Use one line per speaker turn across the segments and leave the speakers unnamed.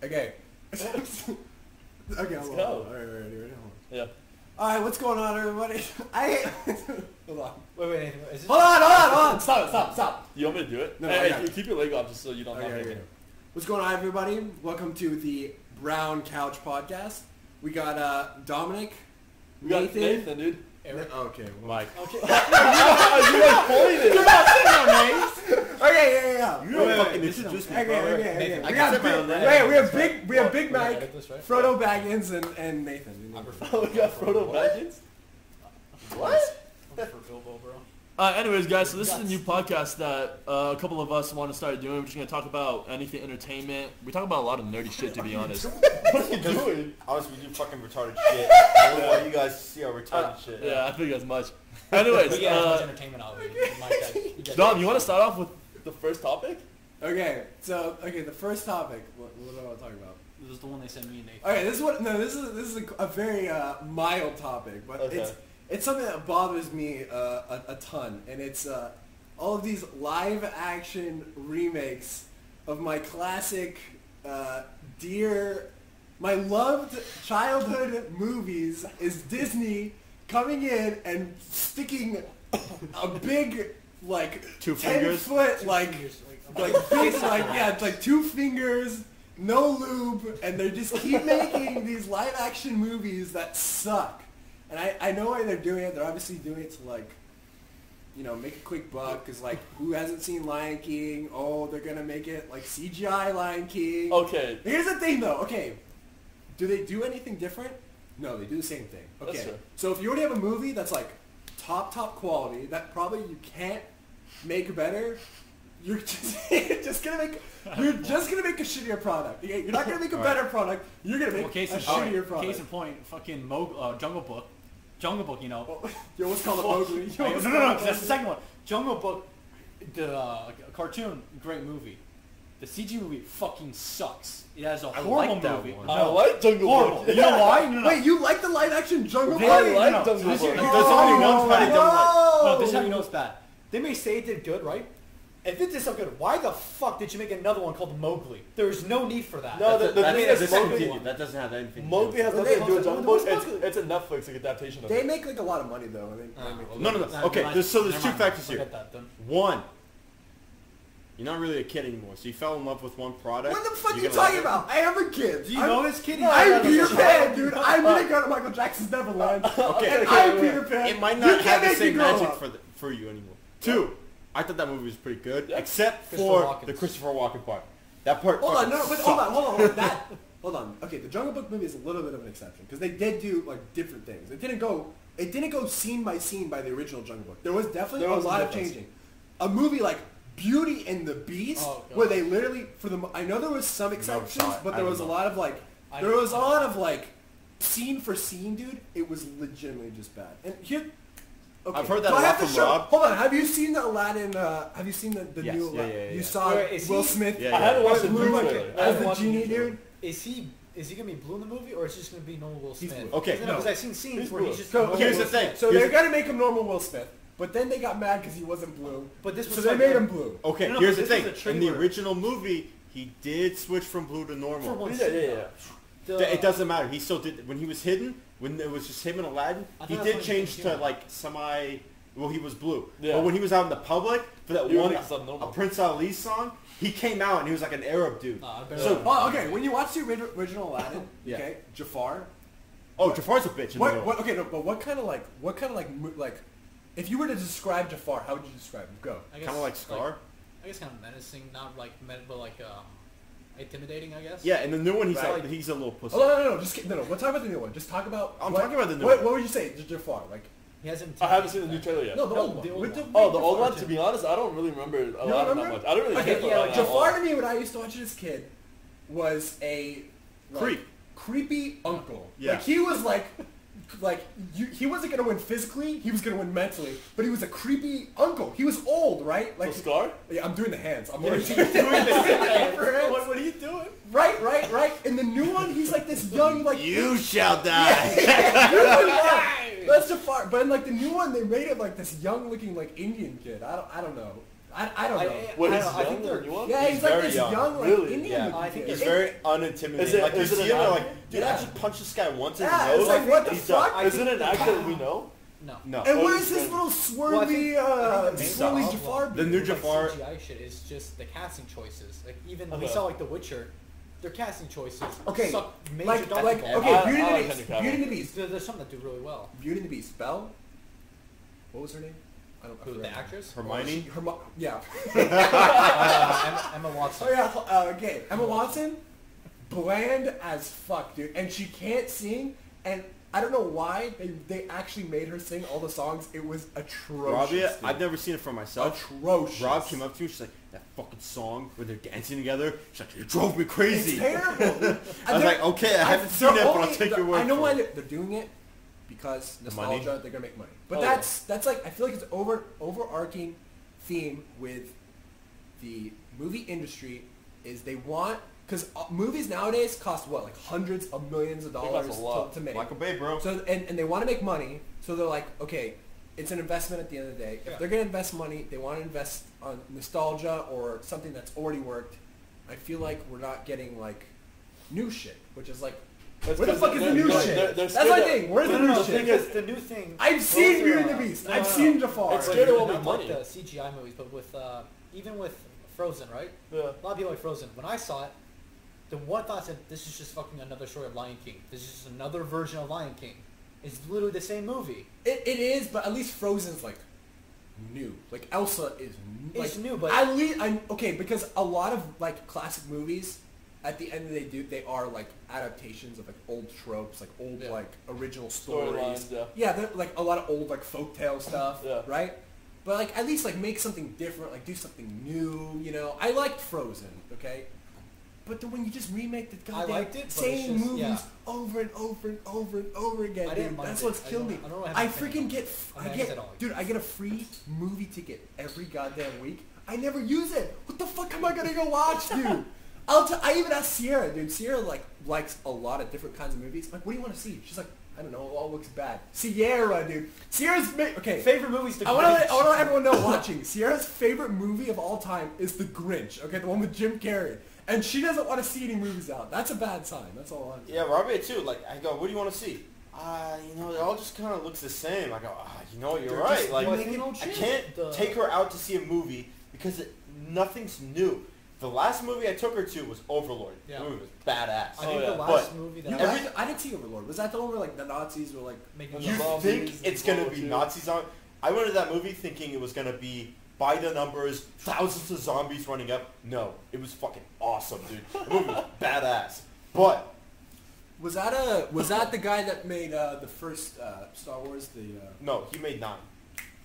Okay. Okay,
Let's
hold
go.
on. Ready.
Yeah.
Alright, what's going on, everybody? Hold on.
Wait, is this...
Hold on! Stop!
You want me to do it?
No,
hey,
I got
keep your leg off just so you don't knock
Okay.
anything.
What's going on, everybody? Welcome to the Brown Couch Podcast. We got Dominic,
We got Nathan, dude.
Eric?
Okay,
Mike.
Okay.
You like pointed.
You're not saying our names! Okay, yeah.
You don't
Wait,
fucking
this is
introduce me,
Okay,
bro.
okay.
I
We
can
got
say my own
big,
name.
wait, we have Big
We're gonna
Mike,
edit this, right?
Frodo Baggins, and Nathan.
I prefer
Oh, we got Frodo Baggins? What?
I prefer Bilbo, bro.
Anyways, guys, so this is a new podcast that a couple of us want to start doing. We're just going to talk about anything entertainment. We talk about a lot of nerdy shit, to be honest. What are you doing?
Honestly, we do fucking retarded shit. I don't want you guys to see our retarded shit.
Yeah, I think as much. Anyways,
But yeah, as much entertainment out of it.
Dom, you want to start off with the first topic?
Okay, so the first topic. What do I want to talk about?
This is the one they sent me and Nathan.
Okay, this is a very mild topic, but
Okay.
it's something that bothers me a ton, and it's all of these live action remakes of my classic, my loved childhood movies. Is Disney coming in and sticking a big
2
10
fingers?
foot it's like 2 fingers, no lube, and they just keep making these live action movies that suck. And I know why they're doing it. They're obviously doing it to make a quick buck. Cause who hasn't seen Lion King? Oh, they're gonna make it like CGI Lion King.
Okay.
Here's the thing though. Okay, do they do anything different? No, they do the same thing. Okay.
That's true.
So if you already have a movie that's like top quality that probably you can't make better, you're just gonna make a shittier product. You're not gonna make a better product. You're gonna make a shittier product.
Case in point, fucking Jungle Book. Jungle Book, you know.
Yo, what's called a Mowgli?
No, that's the second one. Jungle Book, the cartoon, great movie. The CG movie fucking sucks. It has a horrible
like that
movie.
one.
I like Jungle
Horrible.
Book.
You know why? No.
Wait, you like the live action Jungle Book?
I like
no.
Jungle
This
Book.
is-
There's only one part I don't like.
No, this is how you know it's bad. They may say it did good, right? If it did so good, why the fuck did you make another one called Mowgli? There's no need for that.
No, the thing is,
That's
Mowgli-
Mowgli. That doesn't have anything.
Mowgli has
Well,
nothing to do with
they-
Jungle Book.
what's Mowgli?
It's a Netflix adaptation of
They
it.
make a lot of money though.
No. Okay, there's two factors here.
Forget that then.
One, you're not really a kid anymore, so you fell in love with one product.
What the fuck are you
you're gonna
talking
like
about? I am a kid.
Do you know this kid?
I'm Peter Pan, dude. I'm gonna go to Michael Jackson's Neverland.
Okay,
And I'm Peter Pan.
It might
You
not
can't
have the
make me
same
grow
magic
up.
for you anymore. Two, I thought that movie was pretty good,
Yeah.
except
Christopher
for
Walken.
the Christopher Walken part. That part.
Hold on,
fucking
no, but
sucked.
hold on. Hold on. Okay, the Jungle Book movie is a little bit of an exception because they did do different things. It didn't go scene by scene by the original Jungle Book. There was definitely
There was
a
a
lot of
difference.
changing. A movie like Beauty and the Beast,
Oh, God.
where they literally I know there was some exceptions,
saw it.
but
I
there was a
didn't
lot of scene for scene, dude. It was legitimately just bad. And here. Okay.
I've heard that
do
a
I
lot
have to
from
show-
Rob.
Hold on, have you seen the Aladdin? Have you seen the
Yes,
new
yeah,
Aladdin?
yeah,
You
yeah.
saw
Wait, is
Will
he-
Smith
Yeah,
I had to watch the
as
blue
Blue
trailer.
I
as
haven't
the
watched
genie,
the trailer.
dude.
Is he gonna be blue in the movie, or is he just gonna be normal Will
He's
Smith?
blue.
Okay,
Because I've seen scenes
He's
where
blue.
he's just.
So
normal
here's the
Will
thing.
Smith.
So
Here's
they're gonna make him normal Will Smith, but then they got mad because he wasn't blue.
But this was
So they
like
made
a-
him blue.
Okay,
No,
here's the
but this
thing.
was a
In the
trailer.
original movie, he did switch from blue to
For
normal.
one
Yeah, yeah, yeah.
It doesn't matter. He still did. When he was hidden, when it was just him and Aladdin,
I
he
thought
did
that's
change
when he
to
was
like semi. Well, he was blue.
Yeah.
But when he was out in the public for that
You
one,
were subnormal.
a Prince Ali song, he came out and he was like an Arab dude.
Nah, I better-
So-
Oh, okay. When you watch the original Aladdin,
Yeah.
okay, Jafar.
Oh, Jafar's a bitch in the middle.
What? Okay, no, but what kind of if you were to describe Jafar, how would you describe him? Go.
I guess,
Kind of like Scar.
I guess kind of menacing, not like but like intimidating, I guess.
Yeah, and the new one,
Right.
he's a little pussy.
Oh no, just no. We'll talk about the new one. Just talk about.
I'm talking about the new
What
one.
would you say, Jafar? Like
He hasn't.
I haven't seen the new trailer yet.
no, the
No,
old one.
the old
With
one.
Oh, the old
Jafar,
one, to be honest, I don't really remember a
You
lot
don't
that
remember?
much. I don't really
Okay,
care
yeah,
about
like
that
Jafar
all.
to me, when I used to watch it as a kid, was a creepy uncle.
Yeah.
Like he was he wasn't gonna win physically, he was gonna win mentally, but he was a creepy uncle. He was old, right? Like
So Scar?
yeah, I'm doing the hands. I'm
What
already doing the hands.
What are you doing?
Right. In the new one, he's like this young, like
You shall die.
That's Jafar. But in like the new one, they made it like this young-looking like Indian kid. I don't know. I don't know.
What, he's
I think
young?
they're-
The new one?
Yeah, he's like
very
this
young.
young, like,
Really?
Indian
Yeah.
looking
I think
kid.
He's very unintimidating.
Is it-
like, you
is it
see
an
him, you're
actor?
like, dude,
Yeah.
I just punched this guy once in
Yeah,
the nose.
it's like, what the
he's done.
fuck?
Is it an actor that we know?
No.
No.
And
Oh,
where's
he's
this
good.
little
Well, I
swirly,
think the main
swirly
problem
Jafar?
The
dude?
new
Like
Jafar.
CGI shit is just the casting choices. Like even we
Okay.
saw like The Witcher, their casting choices
Okay,
suck major
like,
dog
like,
balls.
okay,
I-
Beauty
I
and
like
the Beast.
Henry Cavill.
Beauty and the Beast.
There's some that do really well.
Beauty and the Beast. Belle? What was her name? I
Who,
forgot.
the actress?
Hermione.
Yeah.
Emma Watson.
Oh yeah, okay. Emma Watson, bland as fuck, dude. And she can't sing, and I don't know why they actually made her sing all the songs. It was atrocious.
Robbie,
dude.
I've never seen it for myself.
Atrocious.
Rob came up to me, she's like, that fucking song where they're dancing together, she's like, it drove me crazy.
It's terrible. Dude.
I was like, okay, I haven't seen it, but I'll take your word
I know
for
why
it.
they're doing it, because
money?
nostalgia, they're gonna make money. But
Oh,
that's like, I feel like it's overarching theme with the movie industry is they want, because movies nowadays cost what, like hundreds of millions of
They
dollars
cost a lot.
to make.
Michael Bay, bro.
So and they want to make money, so they're like, okay, it's an investment at the end of the day. If
Yeah.
they're gonna invest money, they want to invest on nostalgia or something that's already worked. I feel like we're not getting like new shit, which is like,
That's
where the
'cause
fuck is the
they're-
new
they're-
shit?
they're
That's
scared
my
that-
thing. Where's
No,
the
no,
new
no,
shit?
because the new thing.
I've seen
those
Beauty
are,
and the Beast.
no,
I've
no,
seen
no.
Jafar.
It's scared it won't
Not
make
like
money.
the CGI movies, but with even with Frozen, right?
Yeah.
A lot of people like Frozen. When I saw it, the one thought said, "This is just fucking another story of Lion King. This is just another version of Lion King. It's literally the same movie.
It is, but at least Frozen's like new. Like Elsa is
It's
like,
new, but-
at least I'm okay because a lot of like classic movies, at the end of the day, they are like adaptations of like old tropes, like old
Yeah.
like original stories.
Storylines,
Yeah, they're like a lot of old like folktale stuff,
Yeah.
right? But like at least like make something different, like do something new. You know, I liked Frozen, okay. But then when you just remake the
I
goddamn
liked it, but
same
it's just-
movies
yeah.
over and over and over and over again,
I didn't
dude,
mind
that's
it.
what's
I
killed me.
don't- I don't have
I
anything
freaking
about
get,
it.
I
I mean, I
get,
guess I don't like
dude, I get a free movie ticket every goddamn week. I never use it. What the fuck am I gonna go watch, dude? I even asked Sierra, dude. Sierra like likes a lot of different kinds of movies. I'm like, what do you want to see? She's like, I don't know. It all looks bad. Sierra, dude. Sierra's okay.
Favorite movies to
I want to let everyone know watching. Sierra's favorite movie of all time is The Grinch. Okay, the one with Jim Carrey. And she doesn't want to see any movies out. That's a bad sign. That's all I'm saying.
Yeah, Robbie too. Like, I go, what do you want to see? It all just kind of looks the same. I go, you're
They're
right.
just
Like,
making old
I
shit.
can't take her out to see a movie because nothing's new. The last movie I took her to was Overlord.
Yeah.
The movie was badass.
I think
yeah.
the last
But
movie that
You
I
every-
I didn't see Overlord. Was that the one where like the Nazis were like
making
You
Zombies,
think it's going to
World
be
War II.
Nazis on? I went to that movie thinking it was going to be by the numbers, thousands of zombies running up. No, it was fucking awesome, dude. The movie was badass. But
Was that the guy that made the first Star Wars?
no, he made 9.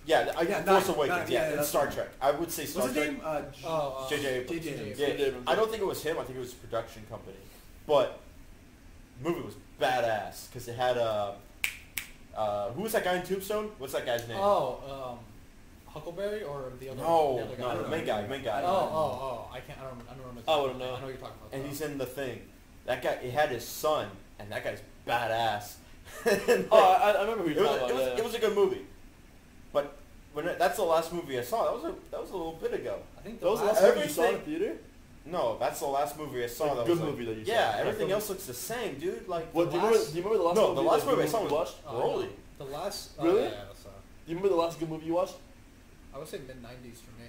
Yeah,
Yeah,
Force
9,
Awakens.
yeah,
and
that's
Star
right.
Trek. I would say Star
What's his
Trek.
name?
J.J. Abrams.
J.J. Abrams.
Yeah,
J.J. Abrams.
I don't think it was him. I think it was a production company. But the movie was badass because it had who was that guy in Tombstone? What's that guy's name?
Huckleberry or the other?
no,
the other guy?
no,
I
the
don't
main
know.
guy.
I can't. I don't remember.
I wouldn't know.
I know what you're talking about.
And
though.
he's in The Thing. That guy, it had his son, and that guy's badass. And,
Oh, I remember who
it
you're
was,
talking
it,
about.
was,
yeah.
it was a good movie. But that's the last movie I saw. That was a little bit ago.
I think
That was the
last
last movie you saw in
everything-
theater?
No, that's the last movie I saw.
Like,
that
good
was
movie that you saw.
Yeah,
Like,
everything
the-
else looks the same, dude. Like
What, do you remember the last
No,
movie?
the last
that
movie I
you
saw was
watched?
Broly.
The last.
Really?
Yeah, that's,
Do you remember the last good movie you watched?
I would say mid '90s for me.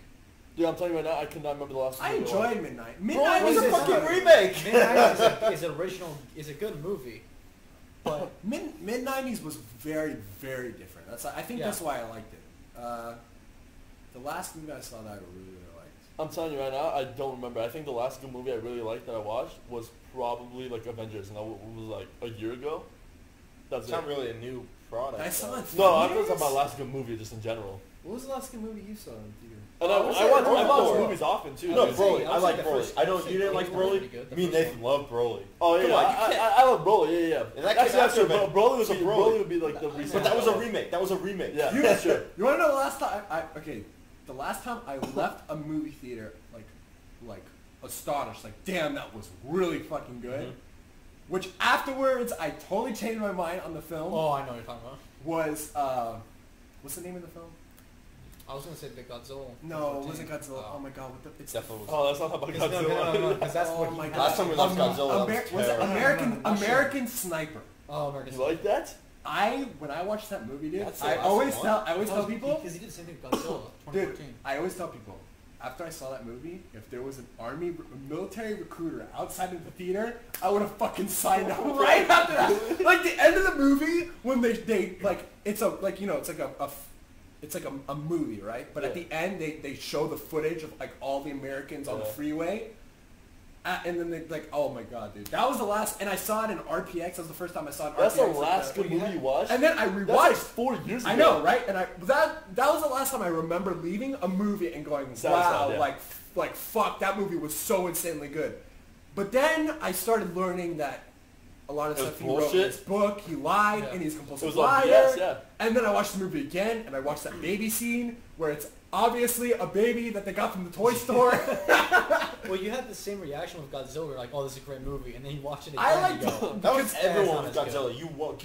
Yeah, I'm telling you right now, I cannot remember the last
I
movie watched.
enjoyed Midnight.
Bro,
Midnight
it was
was
a
it's
fucking
not-
remake.
Mid '90s is original. Is a good movie, but
Mid '90s was very very different. I think
Yeah.
that's why I liked it. The last movie I saw that I really liked.
I'm telling you right now, I don't remember. I think the last good movie I really liked that I watched was probably like Avengers, and that was like a year ago. That's
It's
it.
not really a new product.
I saw
though.
it.
No, I'm
Theaters?
talking about last good movie just in general.
What was the last good movie you saw in theater?
And
was
I
it?
watch
Overlord.
movies often too.
No,
dude.
Broly.
I
I
would
like
say the
Broly.
first-
I
I
don't.
would say
You didn't like
Broly was
Broly?
pretty good, the
Me and
first
Nathan love Broly.
Oh yeah,
Come on, you can't-
I love Broly. Yeah.
And that came
Actually,
after
actually,
Broly.
Broly would
So
be
Broly.
Broly would be like the
But
recent.
But that was a remake. That was a remake.
Yeah, that's true.
You want to know the last time? Okay, the last time I left a movie theater like astonished, like damn, that was really fucking good. Which afterwards I totally changed my mind on the film.
oh, I know what you're talking about.
Was what's the name of the film?
I was gonna say the Godzilla.
No, it wasn't Godzilla. Oh my god, what the? It's
Definitely was.
Oh, that's not about Godzilla.
No, because that's
Oh
what
my
he-
God.
Last time we watched Godzilla, that was
was it
terrible.
American Sniper?
Oh, American.
You like that?
When I watched that movie, dude,
That's the
I
last
always
one.
tell people,
because he did the same thing with Godzilla,
dude,
2014.
I always tell people, after I saw that movie, if there was an military recruiter outside of the theater, I would have fucking signed up right after that. Like the end of the movie when they like it's a like you know it's like a movie, right? But at the end they show the footage of like all the Americans on the freeway. And then they like, oh my god, dude, that was the last. And I saw it in RPX. That was the first time I saw it in
That's
RPX.
the last good movie you watched?
And then I
That's like
rewatched.
4 years ago.
I know, right? And that was the last time I remember leaving a movie and going, wow, like fuck, that movie was so insanely good. But then I started learning that a lot of stuff he wrote in his book, he lied, and he's a compulsive liar.
BS,
And then I watched the movie again, and I watched that baby scene where it's obviously a baby that they got from the toy store.
Well, you had the same reaction with Godzilla. You're like, oh, this is a great movie, and then you watch it again.
I
and you
liked
go,
it.
That was
That's
everyone
not
with
as
Godzilla.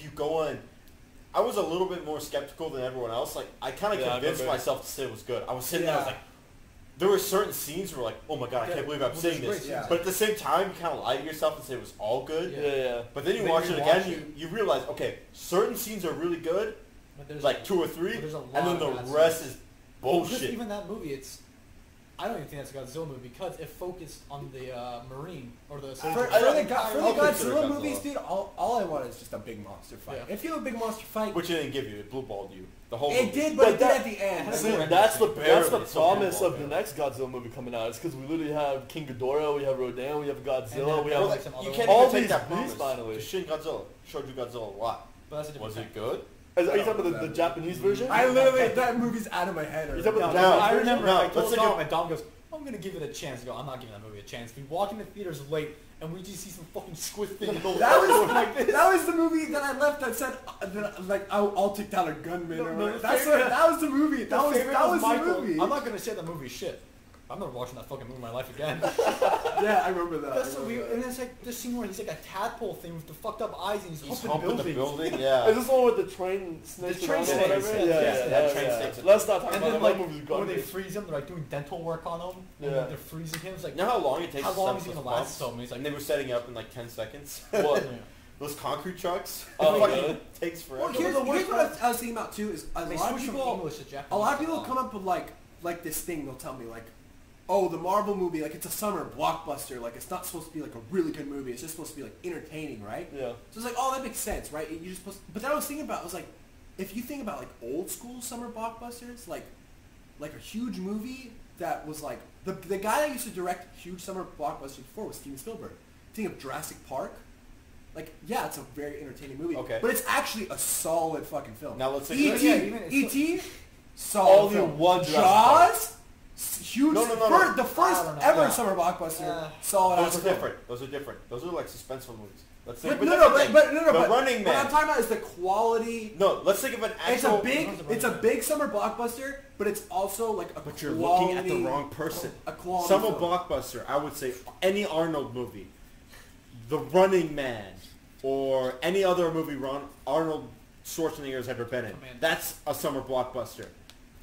You go on. I was a little bit more skeptical than everyone else. Like I kind of convinced myself to say it was good. I was sitting there, I was like, there were certain scenes where like, oh my god, I can't believe I'm saying this.
Yeah.
But at the same time, you kind of lie to yourself and say it was all good.
Yeah.
But then you
Then
watch
you
it
watch
again, you realize, okay, certain scenes are really good,
But there's
like 2 or 3,
but there's a
and
lot
then
of
the
bad
rest
stuff.
is
Because
bullshit.
even that movie, I don't even think that's a Godzilla movie because it focused on the Marine or the
For
soldier.
the
I'll consider
Godzilla
Godzilla.
movies, dude, all I want is just a big monster fight.
Yeah.
If you have a big monster fight,
Which it didn't give you. It blue balled you. The whole
it
movie.
did, but it did
that-
at the end.
See,
Barely.
that's the
Barely. So
promise
blue
of the
ball,
next Godzilla movie coming out. It's because we literally have King Ghidorah, we have Rodan, we have Godzilla,
then
we
there
have
was like some
You
other
can't
one.
all
even take
these
that
beasts
promise.
finally.
Because Shin Godzilla showed you Godzilla a lot.
But that's a different
Was
thing.
it good?
Are you talking about the Japanese version?
I literally, that movie's out of my head.
You talking about
No,
the
No,
Japanese
I
version?
remember
No,
I
let's
told
think
Dom,
of-
and Dom goes, I'm going to give it a chance. I go, I'm not giving that movie a chance. We walk in the theaters late, and we just see some fucking squid thing go
That was the movie that I left that said like I'll take down a gunman.
No,
or
no,
whatever.
the
That's
favorite-
what, that was the movie. That was the
Michael.
movie.
I'm not going to say that movie is shit. I'm never watching that fucking movie in my life again.
Yeah, I remember that.
That's so weird. And it's like this scene where he's like a tadpole thing with the fucked up eyes and he's
He's
humping
humping the
buildings.
building,
Is
yeah.
this the one with the train snakes
The train
around or whatever?
snakes,
Yeah,
yes,
that train snakes.
Let's not talk
And
about
then
that.
like
That movie's
when they
garbage.
freeze him, they're like doing dental work on him. And
Yeah.
then they're freezing him. It's like,
You know how long it takes
how
to
long
set
is he
those
going to last?
pumps?
So he's like,
And they were setting it up in like 10 seconds.
What?
Those concrete trucks?
Oh,
It fucking
really?
takes forever.
Well, here's what I was thinking about too is a
they
lot of
switch from
people.
English to Japanese.
A lot of people come up with like this thing. They'll tell me like, oh, the Marvel movie, like it's a summer blockbuster. Like it's not supposed to be like a really good movie. It's just supposed to be like entertaining, right?
Yeah.
So it's like, oh, that makes sense, right? You just supposed. But then I was thinking about, I was like, if you think about like old school summer blockbusters, like a huge movie that was like the guy that used to direct huge summer blockbusters before was Steven Spielberg. Think of Jurassic Park. Like, yeah, it's a very entertaining movie.
Okay.
But it's actually a solid fucking film.
Now let's say-
E.T.
Yeah, even it's
E.T. Solid
Only
film.
one Jurassic
Jaws. Huge.
No.
The first
I don't know.
ever
Yeah.
summer blockbuster.
Those
Solid.
are
ass film.
different. Those are different. Those are like suspenseful movies. Let's think
But
of a
no,
different
but
thing.
no,
The
but
Running
what I'm
Man.
talking about is the quality.
No, let's think of an actual...
It's a big summer blockbuster, but it's also like a
But you're
quality,
looking at the wrong person.
A quality
Summer
film.
blockbuster, I would say any Arnold movie. The Running Man. Or any other movie Arnold Schwarzenegger has ever been in.
Man.
That's a summer blockbuster.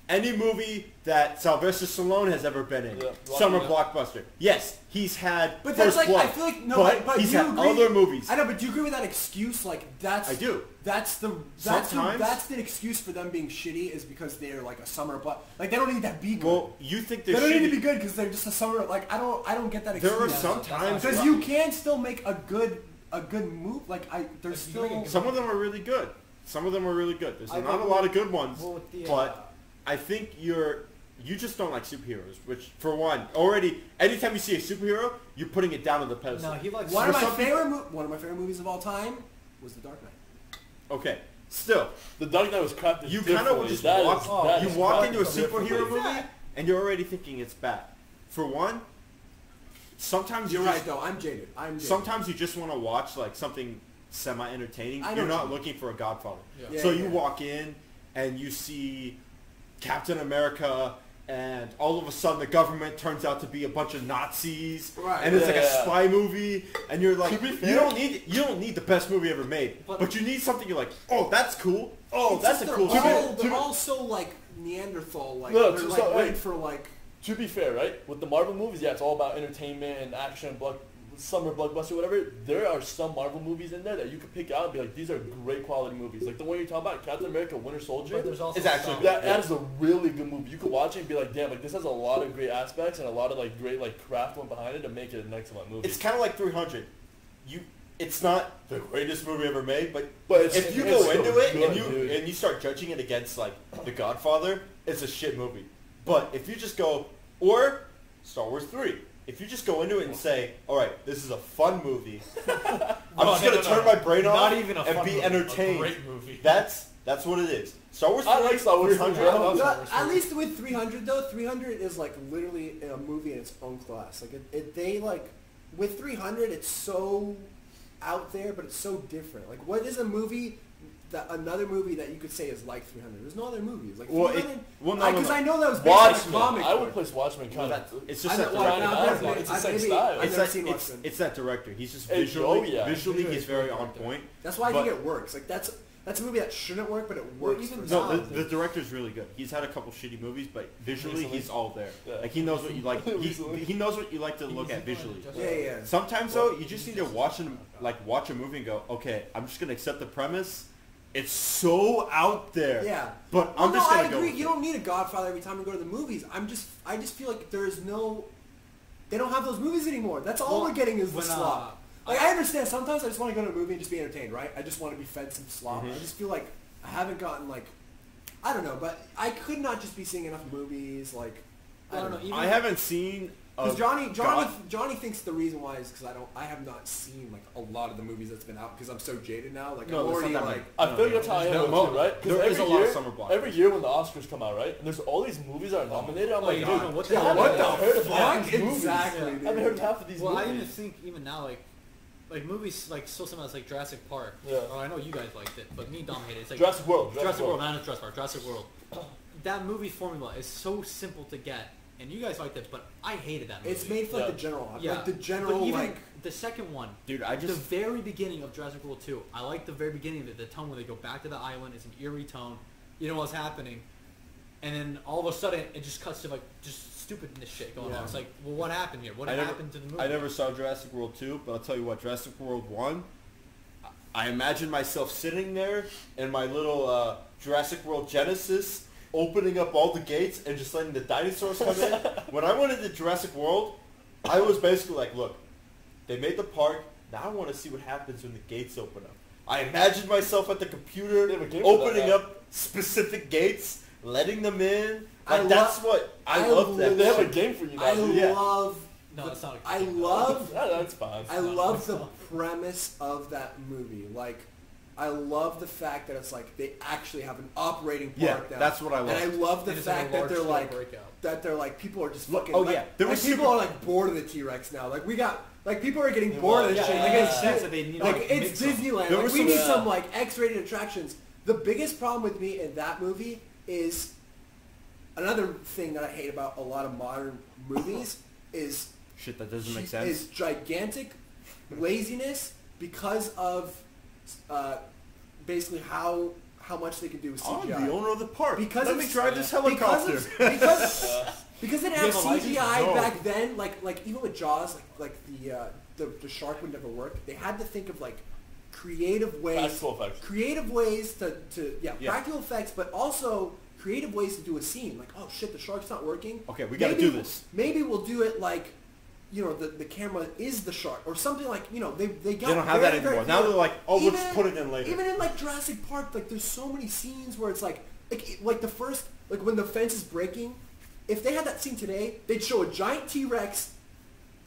Any movie that Sylvester Stallone has ever been in.
Yeah.
Summer
Yeah.
blockbuster. Yes, he's had
But that's
First
like
Blood,
I feel like no,
but he's
you
had
agree,
other movies.
I know, but do you agree with that excuse? Like that's
I do.
That's
Sometimes-
the excuse for them being shitty is because they're like a summer block. Like they don't need that be good.
Well, you think
they
they're
don't need to
shitty-
be good because they're just a summer. Like I don't get that excuse.
There are some times
because you can still make a good move. Like there's
Like, you make
still
a
Some of them are really good. Some of them are really good. There's
I
not a
like-
lot of good ones,
well, with the,
but I think you just don't like superheroes. Which, for one, already anytime you see a superhero, you're putting it down on the pedestal.
No, he likes
one of my
some
favorite movies of all time was The Dark Knight.
Okay, still,
The Dark Knight was crafted
you kind of
differently.
just
That
walk.
is- that
You
is
walk
crafted
into a
differently.
superhero movie, and you're already thinking it's bad. For one, sometimes
You're
you
right
just,
though. I'm jaded.
sometimes you just want to watch like something semi-entertaining.
I know
You're
what
not
you mean.
looking for a Godfather.
Yeah.
So
Yeah,
you
yeah.
walk in and you see Captain America, and all of a sudden the government turns out to be a bunch of Nazis,
Right.
and it's like a
Yeah.
spy movie, and you're like,
To be
you
fair-
don't need the best movie ever made,
But-
but you need something you're like, oh, that's cool, oh,
It's
that's
just
a cool
they're
movie.
They're all so like Neanderthal, like
No,
they're
so-
like
so,
waiting
hey,
for like.
To be fair, right? With the Marvel movies, yeah, it's all about entertainment and action, summer blockbuster, whatever. There are some Marvel movies in there that you could pick out and be like, these are great quality movies. Like the one you're talking about, Captain America: Winter Soldier.
But there's also
It's actually
some-
That is a really good movie. You could watch it and be like, damn, like this has a lot of great aspects and a lot of like great like craft went behind it to make it an excellent movie.
It's kind of like 300. It's not the greatest movie ever made, but
it's,
if you
it's
go
so
into it
good,
and you start judging it against like The Godfather, it's a shit movie. But if you just go, or Star Wars 3, if you just go into it and say, all right, this is a fun movie, I'm just gonna turn my brain off
Not even a
and
fun
be
movie,
entertained.
A great movie.
That's what it is. Star Wars 3,
I like Star Wars
300.
I love Star Wars.
At least with 300 though, 300 is like literally a movie in its own class. Like they like with 300, it's so out there, but it's so different. Like what is a movie another movie that you could say is like 300? There's no other movies like 300. Because I know that was based on a
Watchmen.
comic.
I would place Watchmen kind of.
It's just
I
that
know-
director.
I've never-
It's the
I've
same
maybe-
style.
I've never seen Watchmen.
It's that director. He's just
Hey,
visually,
oh, yeah.
visually
Visually
he's very
it's
on
director.
point.
That's why I
But-
think it works. Like that's a movie that shouldn't work, but it works.
even
for
though-
No,
some.
the director's really good. He's had a couple shitty movies, but visually
Recently?
he's all there.
Yeah.
Like he knows what you like.
Recently?
He knows what you like to look at visually.
Yeah.
Sometimes though, you just need to watch a movie and go, okay, I'm just gonna accept the premise. It's so out there.
Yeah.
But
Well,
I'm just
no,
gonna
I
go.
agree.
with
You
it.
don't need a Godfather every time you go to the movies. I just feel like there's no. They don't have those movies anymore. That's all we're getting is the
when,
slop. Like I understand. Sometimes I just want to go to a movie and just be entertained, right? I just want to be fed some slop.
Mhm.
I just feel like I haven't gotten like, I don't know, but I could not just be seeing enough movies. Like, I don't know.
I haven't seen.
Because Johnny thinks the reason why is because I have not seen like a lot of the movies that's been out because I'm so jaded now. Like
No,
I'm
that's
already
not that
like.
many.
I feel like that's how I am
No,
too, right? 'Cause
there is
every
a lot of
year-
summer blockbusters.
Every year when the Oscars come out, right, and there's all these movies that are nominated, I'm like,
you
dude,
don't know what the
yeah,
hell
what
they
the
are.
heard of half
Fuck,
these movies.
exactly,
I
dude.
haven't heard of half of these
Well, I even
movies.
think even now, like movies like still something that's like Jurassic Park.
Yeah.
Oh, I know you guys liked it, but me and Dom hated it. It's like
Jurassic World.
Jurassic World, not Jurassic Park. Jurassic World. That movie formula is so simple to get, and you guys liked it, but I hated that movie.
It's made for like
Yeah.
the general,
Yeah.
like the general
But even
like.
the second one,
Dude, I
the
just
very beginning of Jurassic World 2, I like the very beginning of it, the tone where they go back to the island. It's an eerie tone. You know what's happening, and then all of a sudden it just cuts to like just stupidness shit going
Yeah.
on. It's like, well, what happened here? What
I never-
happened to the movie?
I never saw Jurassic World 2, but I'll tell you what, Jurassic World 1, I imagine myself sitting there in my little Jurassic World Genesis, opening up all the gates and just letting the dinosaurs come in. When I went into Jurassic World, I was basically like, look, they made the park, now I want to see what happens when the gates open up. I imagined myself at the computer,
They have a game for that
opening
now.
up specific gates, letting them in.
I
Like, that's what, I love that.
They have a
shit.
game for you now,
I
dude.
Yeah.
love.
No,
the-
it's not a
I
game.
love.
Yeah, that's fine.
I love the premise of that movie. Like, I love the fact that it's like they actually have an operating park
Yeah,
now.
that's what I love.
And I love the
And it's like a
fact that they're
large-scale
like
breakout.
that they're like people are just
Look,
fucking.
oh,
like,
yeah, there
like
was
people
super-
are like bored of the T-Rex now. Like we got like people are getting
Yeah,
bored of this
yeah,
shit.
it
Like
makes
it's
sense that they need,
like
like,
it's
mix them.
Disneyland.
There
Like
was
we
some-
need
yeah.
some like X-rated attractions. The biggest problem with me in that movie is another thing that I hate about a lot of modern movies is
Shit, that doesn't make sense.
is gigantic laziness because of basically how much they can do with CGI.
I'm the owner of the park.
Because
Let me
it's-
drive this
because
helicopter.
because they didn't
You
have
have a license?
CGI
No.
back then. Like even with Jaws, like the shark would never work. They had to think of like creative ways,
Practical effects.
creative ways to
Yeah.
practical effects, but also creative ways to do a scene. Like oh shit, the shark's not working.
Okay, we gotta
Maybe-
do this.
Maybe we'll do it like. You know, the camera is the shark, or something like, you know, they got
They don't have
very,
that
very
anymore. Now
clear.
they're like, oh,
Even-
let's put it in later.
Even in like Jurassic Park, like there's so many scenes where it's like the first, like when the fence is breaking, if they had that scene today, they'd show a giant T-Rex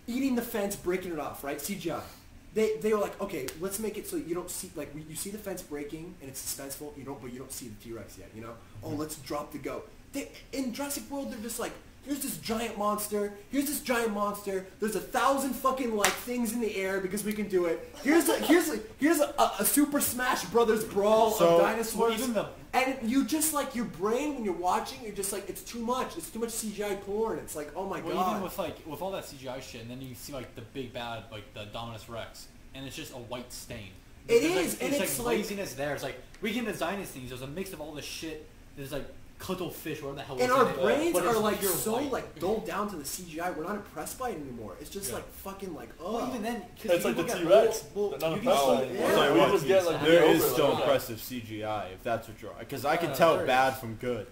eating the fence, breaking it off, right? CGI. They were like, okay, let's make it so you don't see, like you see the fence breaking and it's suspenseful, but you don't see the T-Rex yet, you know? Oh, let's drop the goat. In Jurassic World, they're just like, here's this giant monster. Here's this giant monster. There's 1,000 fucking like things in the air because we can do it. Here's a Super Smash Brothers brawl
So-
of dinosaurs.
Even the-
And you just like your brain when you're watching, you're just like it's too much. It's too much CGI porn. It's like oh my
Well,
god.
even with all that CGI shit, and then you see like the big bad, like the Dominus Rex, and it's just a white stain.
It
There's,
is, and
there's
it's
like
like-
laziness there. It's like we can design these things. There's a mix of all this shit. There's like cuttlefish, whatever the hell.
And
was
our
in it,
brains
but it's
are like
pure
so
white.
like dulled down to the CGI. We're not impressed by it anymore. It's just
Yeah.
like fucking like
Well, even then,
It's like the T-Rex. They're not
you
impressed
can-
by it.
yeah.
I'll tell you
We
what,
just get like
there is
over,
still
like,
impressive CGI if that's what you're. Because I can
there
tell
is.
bad from good.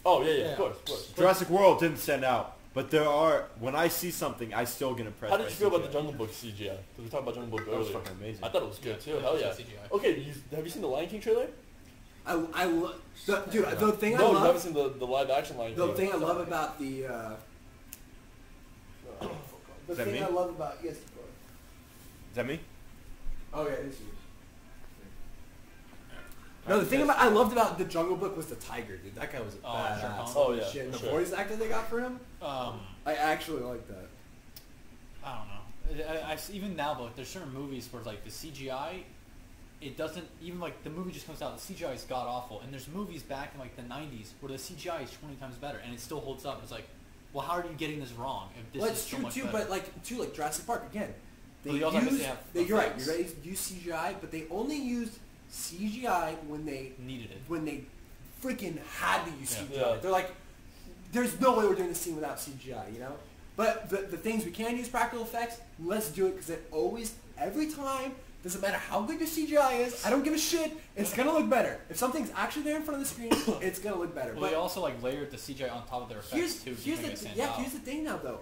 Oh yeah,
Yeah.
of course.
Jurassic World didn't stand out, but there are. When I see something, I still get impressed.
How did
by
you feel about
CGI.
the Jungle Book CGI? Because we talked about Jungle Book
That was
earlier.
fucking amazing.
I thought it was good too.
Yeah,
Hell
it's
yeah.
CGI.
Okay, have you seen the Lion King trailer?
Dude, the thing I
No, you haven't
love,
seen the live action Lion King.
the thing I love about the
Is that
thing
me?
I love about yes.
Is that me?
Oh yeah, it is you. No, the thing about I loved about the Jungle Book was the tiger, dude. That guy was a
Oh,
badass.
sure.
Holy
Oh, yeah,
shit. And the
sure.
voice actor they got for him,
I
I actually like that.
don't know. Even now, though, there's certain movies where like the CGI, it doesn't even like the movie just comes out. The CGI is god awful, and there's movies back in like the '90s where the CGI is 20 times better, and it still holds up. It's like, well, how are you getting this wrong? If this
Well,
is
it's
so
true
much
too,
better?
but like Jurassic Park again. They
Well, they also
used,
obviously have
you're right.
effects.
You're right. Use CGI, but they only used CGI when they
needed it.
freaking had to use
Yeah.
CGI.
Yeah.
They're like, there's no way we're doing this scene without CGI, you know? But the things we can use practical effects, let's do it because it always, every time, doesn't matter how good your CGI is, I don't give a shit, it's going to look better. If something's actually there in front of the screen, it's going to look better.
Well,
but
they also like layered the CGI on top of their effects too. to make it stand out.
here's the thing now though.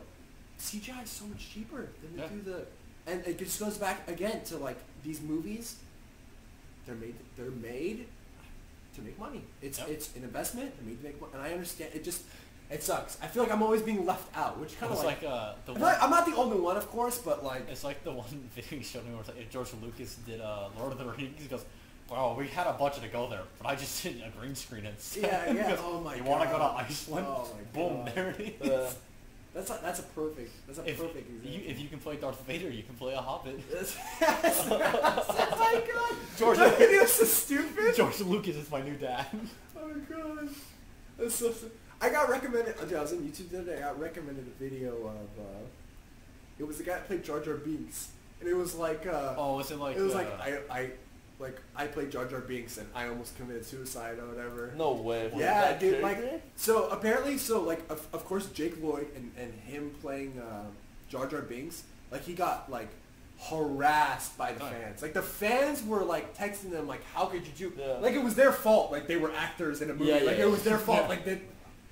CGI is so much cheaper than
Yeah.
to do the, and it just goes back again to like these movies. They're made to make money. It's
Yep.
it's an investment. They're made to make money, and I understand. It sucks. I feel like I'm always being left out, which kind of
It's
like.
the
I
one.
feel like I'm not the only one, of course, but like.
It's like the one video you showed me where it's like, George Lucas did Lord of the Rings. He goes, "Wow, we had a budget to go there, but I just did a green screen instead."
Yeah,
He
yeah.
goes,
Oh my
you
god.
want to go to Iceland?
Oh my
Boom,
god.
there it is.
That's a perfect. That's a perfect example.
If you can play Darth Vader, you can play a Hobbit.
Oh my god.
George
That video's so stupid.
George Lucas is my new dad.
Oh my god. That's so I got recommended, dude, I was on YouTube the other day, I got recommended a video of, it was the guy that played Jar Jar Binks, and it was like,
Oh, was it like?
it was like, I played Jar Jar Binks and I almost committed suicide or whatever.
No way.
Yeah,
That
dude,
character?
like, so apparently, of course Jake Lloyd and him playing, Jar Jar Binks, like he got, like, harassed by the
Oh.
fans. Like the fans were like texting them like, how could you do,
Yeah.
like it was their fault, like they were actors in a movie,
Yeah,
like
yeah.
it was their fault,
Yeah.
like they,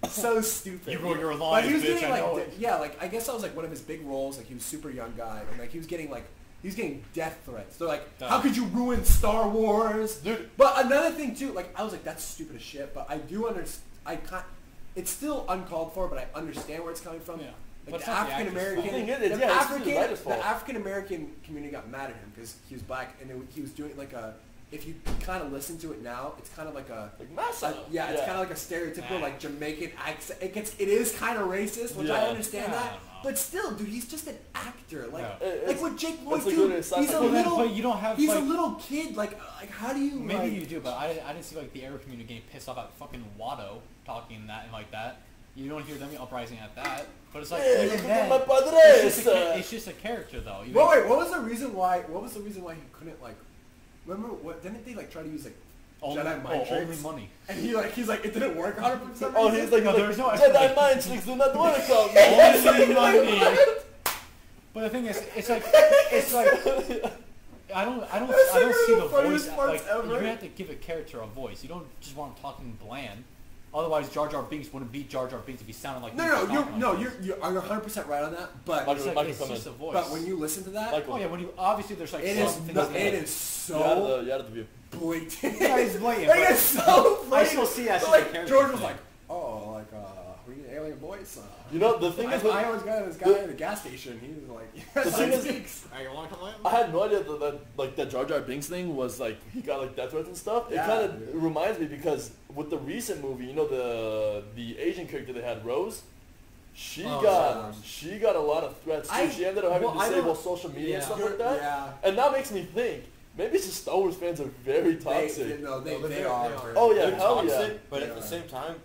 so stupid.
You wrote your
But
lines,
he was
bitch,
getting
I
like,
know it.
yeah, like I guess that was like one of his big roles, like he was a super young guy, and like he was getting death threats. They're like, how could you ruin Star Wars?
Dude.
But another thing too, like I was like, that's stupid as shit, but I do understand, it's still uncalled for, but I understand where it's coming from.
Yeah.
Like
But it's
the
not the
African
actor's
American,
fault. The thing is, yeah, it's the writer's fault.
the African American community got mad at him because he was black, and he was doing like a. If you kind of listen to it now, it's kind of like a.
Like massa.
Yeah, it's kind of like a stereotypical
Nah.
like Jamaican accent. It is kind of racist, which I
Yeah.
understand
Yeah, I
that.
don't know.
But still, dude, he's just an actor. Like,
Yeah.
like with Jake Lloyd,
it's a
dude,
good
he's
sci-fi
a
movie.
little.
But you don't have,
He's a
like-
little kid. Like how do you?
Maybe
like,
you do, but I didn't see like the Arab community getting pissed off at fucking Watto talking that and like that. You don't hear them uprising at that. But it's like
Hey,
even
look
then,
at my padres.
it's just a character though. You
Well,
make-
wait, what was the reason why? What was the reason why he couldn't like? Remember what? Didn't they like try to use like Jedi mind
only
tricks?
money.
And he's like it didn't work on him for some
Oh,
reason.
he's like,
No, there's no
Jedi
explanation.
mind tricks do not work on me.
Only money. But the thing is, it's like I don't see the
funniest
voice.
parts
Like
ever.
you have to give a character a voice. You don't just want him talking bland. Otherwise, Jar Jar Binks wouldn't be Jar Jar Binks if he sounded like.
You're 100% right on that. But
Michael-
It's, like, it's
Michael
just a voice.
but when you listen to that,
Michael.
Oh yeah, when you obviously there's like
it
some
is
things
not,
that-
it is
You out of
so
the, you out of the view.
blatant.
Yeah, it's blatant,
Like,
but
it's so blatant.
I still see that as
But,
just a
like
character
George was
thing.
like, oh, like we need an alien voice.
You know, the thing is,
I always got this guy at the gas station. He was like,
The thing is-
hey, you want to come in?
I had no idea that Jar Jar Binks thing was like he got like death threats and stuff. It
Yeah,
kind
dude.
of reminds me because with the recent movie, you know the Asian character they had, Rose. She
Oh,
got a lot of threats too. She ended up having to
I
disable
don't-
social media and
yeah.
stuff like that.
Yeah.
And that makes me think maybe it's just Star Wars fans are very toxic.
They are.
They are.
Oh, yeah,
They're
hell yeah.
toxic, but
They
at the
are.
same time,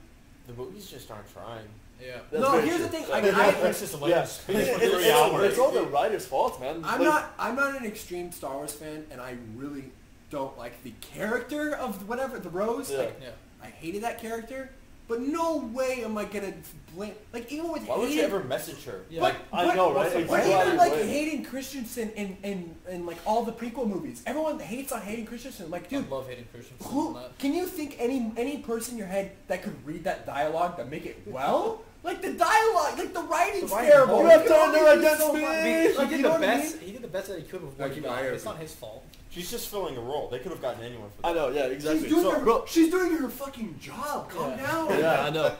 the movies just aren't trying.
Yeah.
That's
No,
very
here's
true.
the thing.
It's just a
Yeah.
it's
It's all the writer's fault, man.
I'm
Like,
I'm not an extreme Star Wars fan, and I really don't like the character of whatever the Rose.
Yeah.
Like,
Yeah.
I hated that character, but no way am I gonna blame. Like even with
Why would you
Hayden,
ever message her?
Yeah.
but,
I know, right?
But
Exactly
even like
right.
Hayden Christensen in like all the prequel movies, everyone hates on Hayden Christensen. Like, dude,
I love Hayden Christensen.
who
on that.
can you think any person in your head that could read that dialogue that make it well? Like the dialogue, like the writing's
writing,
terrible.
you
Like,
have
can only
turned her
do
against
so
me.
much.
I mean,
Like,
he
you
did
know
the
what I
best.
mean?
He did the best that he could with
Like,
what he
you
got.
know,
It's not his fault.
She's just filling a role. They could have gotten anyone for that.
I know, yeah, exactly.
She's doing,
So,
her,
bro,
she's doing her fucking job. Calm down.
yeah, I know.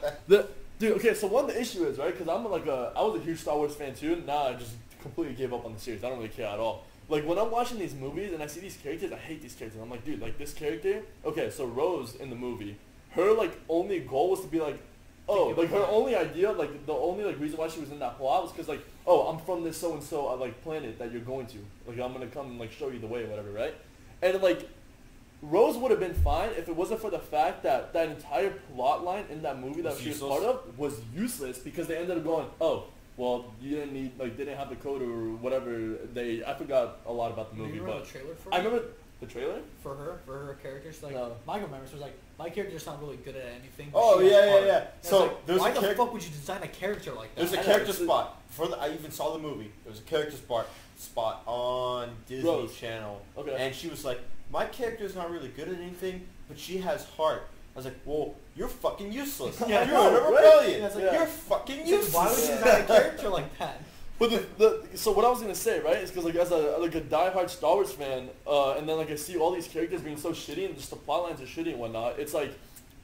Dude, okay, so one of the issue is, right, because I was a huge Star Wars fan too, and now I just completely gave up on the series. I don't really care at all. Like, when I'm watching these movies and I see these characters, I hate these characters. I'm like, dude, like, this character, okay, so Rose in the movie, her, like, only goal was to be like, oh, like, her only idea, like, the only, like, reason why she was in that plot was because, like, oh, I'm from this so-and-so, like, planet that you're going to. Like, I'm going to come and, like, show you the way or whatever, right? And, like, Rose would have been fine if it wasn't for the fact that that entire plot line in that movie that
Was
she was
useless?
part of was useless because they ended up going, oh, well, you didn't need, like, they didn't have the code or whatever. I forgot a lot about the
Do
movie,
you remember
but
the trailer for
I
it?
remember the trailer.
For her character. She's like,
No.
Michael remembers was like, my character's not really good at anything. But
Oh,
she has
yeah,
heart.
yeah.
And it's
So,
like,
there's
why
a
the
charac-
fuck would you design a character like that?
There's a
I know,
character
it's a-
spot. I even saw the movie. There was a character spot on Disney
Rose.
Channel.
Okay.
And she was like, my character's not really good at anything, but she has heart. I was like, well, you're fucking useless.
Yeah,
You're in a
right?
rebellion.
Yeah, it's like,
Yeah.
You're fucking
It's like,
useless.
why would you design a character like that?
But so what I was gonna say, right, is because like as a diehard Star Wars fan, and then like I see all these characters being so shitty and just the plot lines are shitty and whatnot. It's like,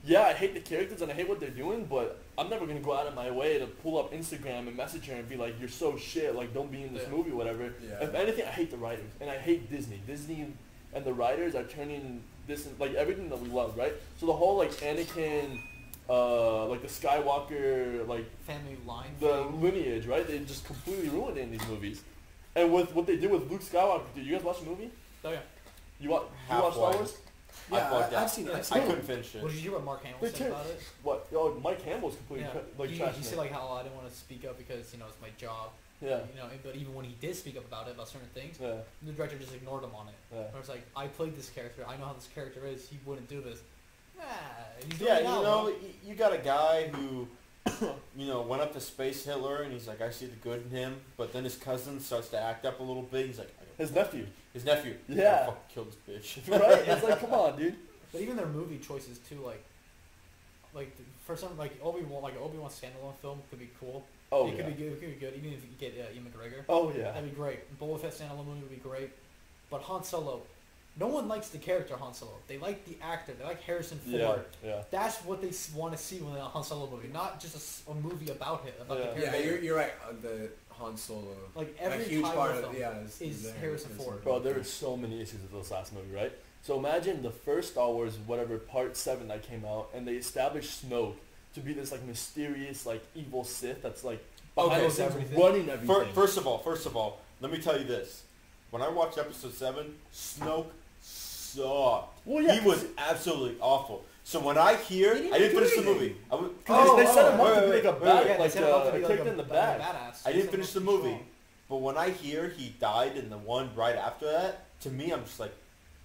yeah, I hate the characters and I hate what they're doing, but I'm never gonna go out of my way to pull up Instagram and message her and be like, you're so shit, like don't be in this
Yeah.
movie, whatever.
Yeah.
If anything, I hate the writers and I hate Disney. Disney and the writers are turning this like everything that we love, right? So the whole like Anakin, like the Skywalker, like
Family line.
the
thing.
lineage, right? They just completely ruined it in these movies. And with what they did with Luke Skywalker, did you guys watch the movie?
Oh yeah.
You watch Star
Halfway.
Wars?
I bugged out.
I've seen it. I've
I
seen it.
couldn't finish it.
What did you hear what Mark Hamill
They
said
turned-
about it?
What? Oh, Mike Campbell's completely
Yeah.
like
he
trashing
said
it.
like how I didn't want to speak up because it's my job.
Yeah.
But even when he did speak up about certain things,
Yeah.
the director just ignored him on it.
Yeah.
Where it's like, I played this character, I know how this character is, he wouldn't do this. Nah, he's doing
Yeah,
it now, bro.
you got a guy who, went up to Space Hitler and he's like, I see the good in him, but then his cousin starts to act up a little bit. He's like,
His nephew.
his nephew.
Yeah.
"I fucking kill this bitch.
Right? It's like, come on, dude.
But even their movie choices too, for some Obi-Wan standalone film could be cool.
Oh,
it
yeah.
could be good. It could be good, even if you get Ian McGregor.
Oh, yeah.
That'd be great. Boba Fett standalone movie would be great. But Han Solo, no one likes the character Han Solo. They like the actor. They like Harrison Ford.
Yeah. Yeah.
That's what they want to see when a Han Solo movie, not just a movie about him, about
Yeah.
the
Yeah,
character.
you're right. The Han Solo.
Like
a
every
huge
Kylo
part
film
of
is Harrison Ford.
Bro, there were so many issues with this last movie, right? So imagine the first Star Wars, whatever, Part 7 that came out, and they established Snoke to be this, like, mysterious, like, evil Sith that's, like, behind
Okay,
the scenes
everything.
running everything.
First of all, let me tell you this. When I watched episode 7, Snoke sucked.
Well, yeah,
He was absolutely awful. So when I hear,
He didn't
I didn't
do
finish the
anything.
movie.
Because they set him up to be
wait,
like a
wait,
bad,
Yeah, they
like
set him up to be
a
like
kicked
a
in the
badass.
back.
Badass.
I
They
didn't
set
finish the
him up to be
movie.
strong.
But when I hear he died in the one right after that, to me, I'm just like,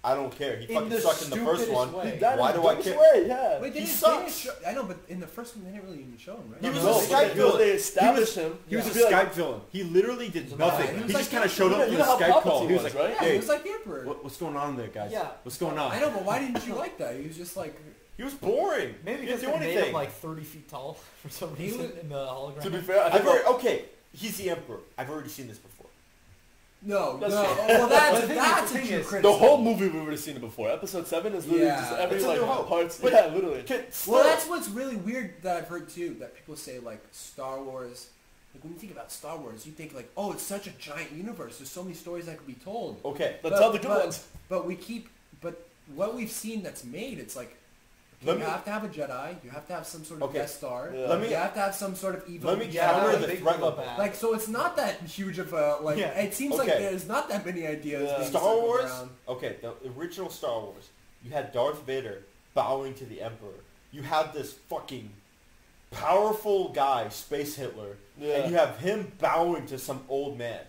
I don't care. He
In
fucking
the
sucked in the first
stupidest
one.
way.
He died
Why
in the
do I
dumbest
care?
way, yeah.
Wait,
He
they
sucks.
didn't show, I know, but in the first one they didn't really even show him, right?
He was
No,
a
but
Skype
they-
villain.
They established him.
He was
to
a
be like-
Skype villain. He literally did
He's a
nothing.
bad-
He
was
just
like-
kind of showed up
you
in
know
a
how
Skype call.
Palpatine
He was
was,
like,
right?
Yeah,
hey,
he was like the Emperor.
what's going on there, guys?
Yeah.
What's going on?
I know, but why didn't you like that? He was just like,
He was boring.
Maybe
he
because
didn't
they
do
made him
anything.
like 30 feet tall for some
He
reason
was-
in the hologram.
To be fair, I
I've
think
already, okay, he's the emperor. I've already seen this before.
no.
That's
Well,
the
that's
thing
a
is-
true
the
criticism.
whole movie we've already seen it before. Episode 7 is literally
Yeah.
just every
It's a
like
new hope.
parts.
But-
Yeah, literally.
Well, that's what's really weird that I've heard too. That people say like Star Wars. Like when you think about Star Wars, you think like, oh, it's such a giant universe. There's so many stories that could be told.
Okay.
Let's tell the good ones.
But but what we've seen that's made, it's like
Let
you
me-
have to have a Jedi. You have to have some sort of
Okay.
Death Star.
Yeah.
Let me-
You have to have some sort of evil.
Let me
Yeah,
counter
the
the
big
threat
one
level.
bad.
Like so, it's not that huge of a like.
Yeah.
It seems like
Okay.
there's not that many ideas.
Yeah.
being
Star
circled
Wars,
around.
okay, the original Star Wars, you had Darth Vader bowing to the Emperor. You have this fucking powerful guy, Space Hitler,
Yeah.
and you have him bowing to some old man.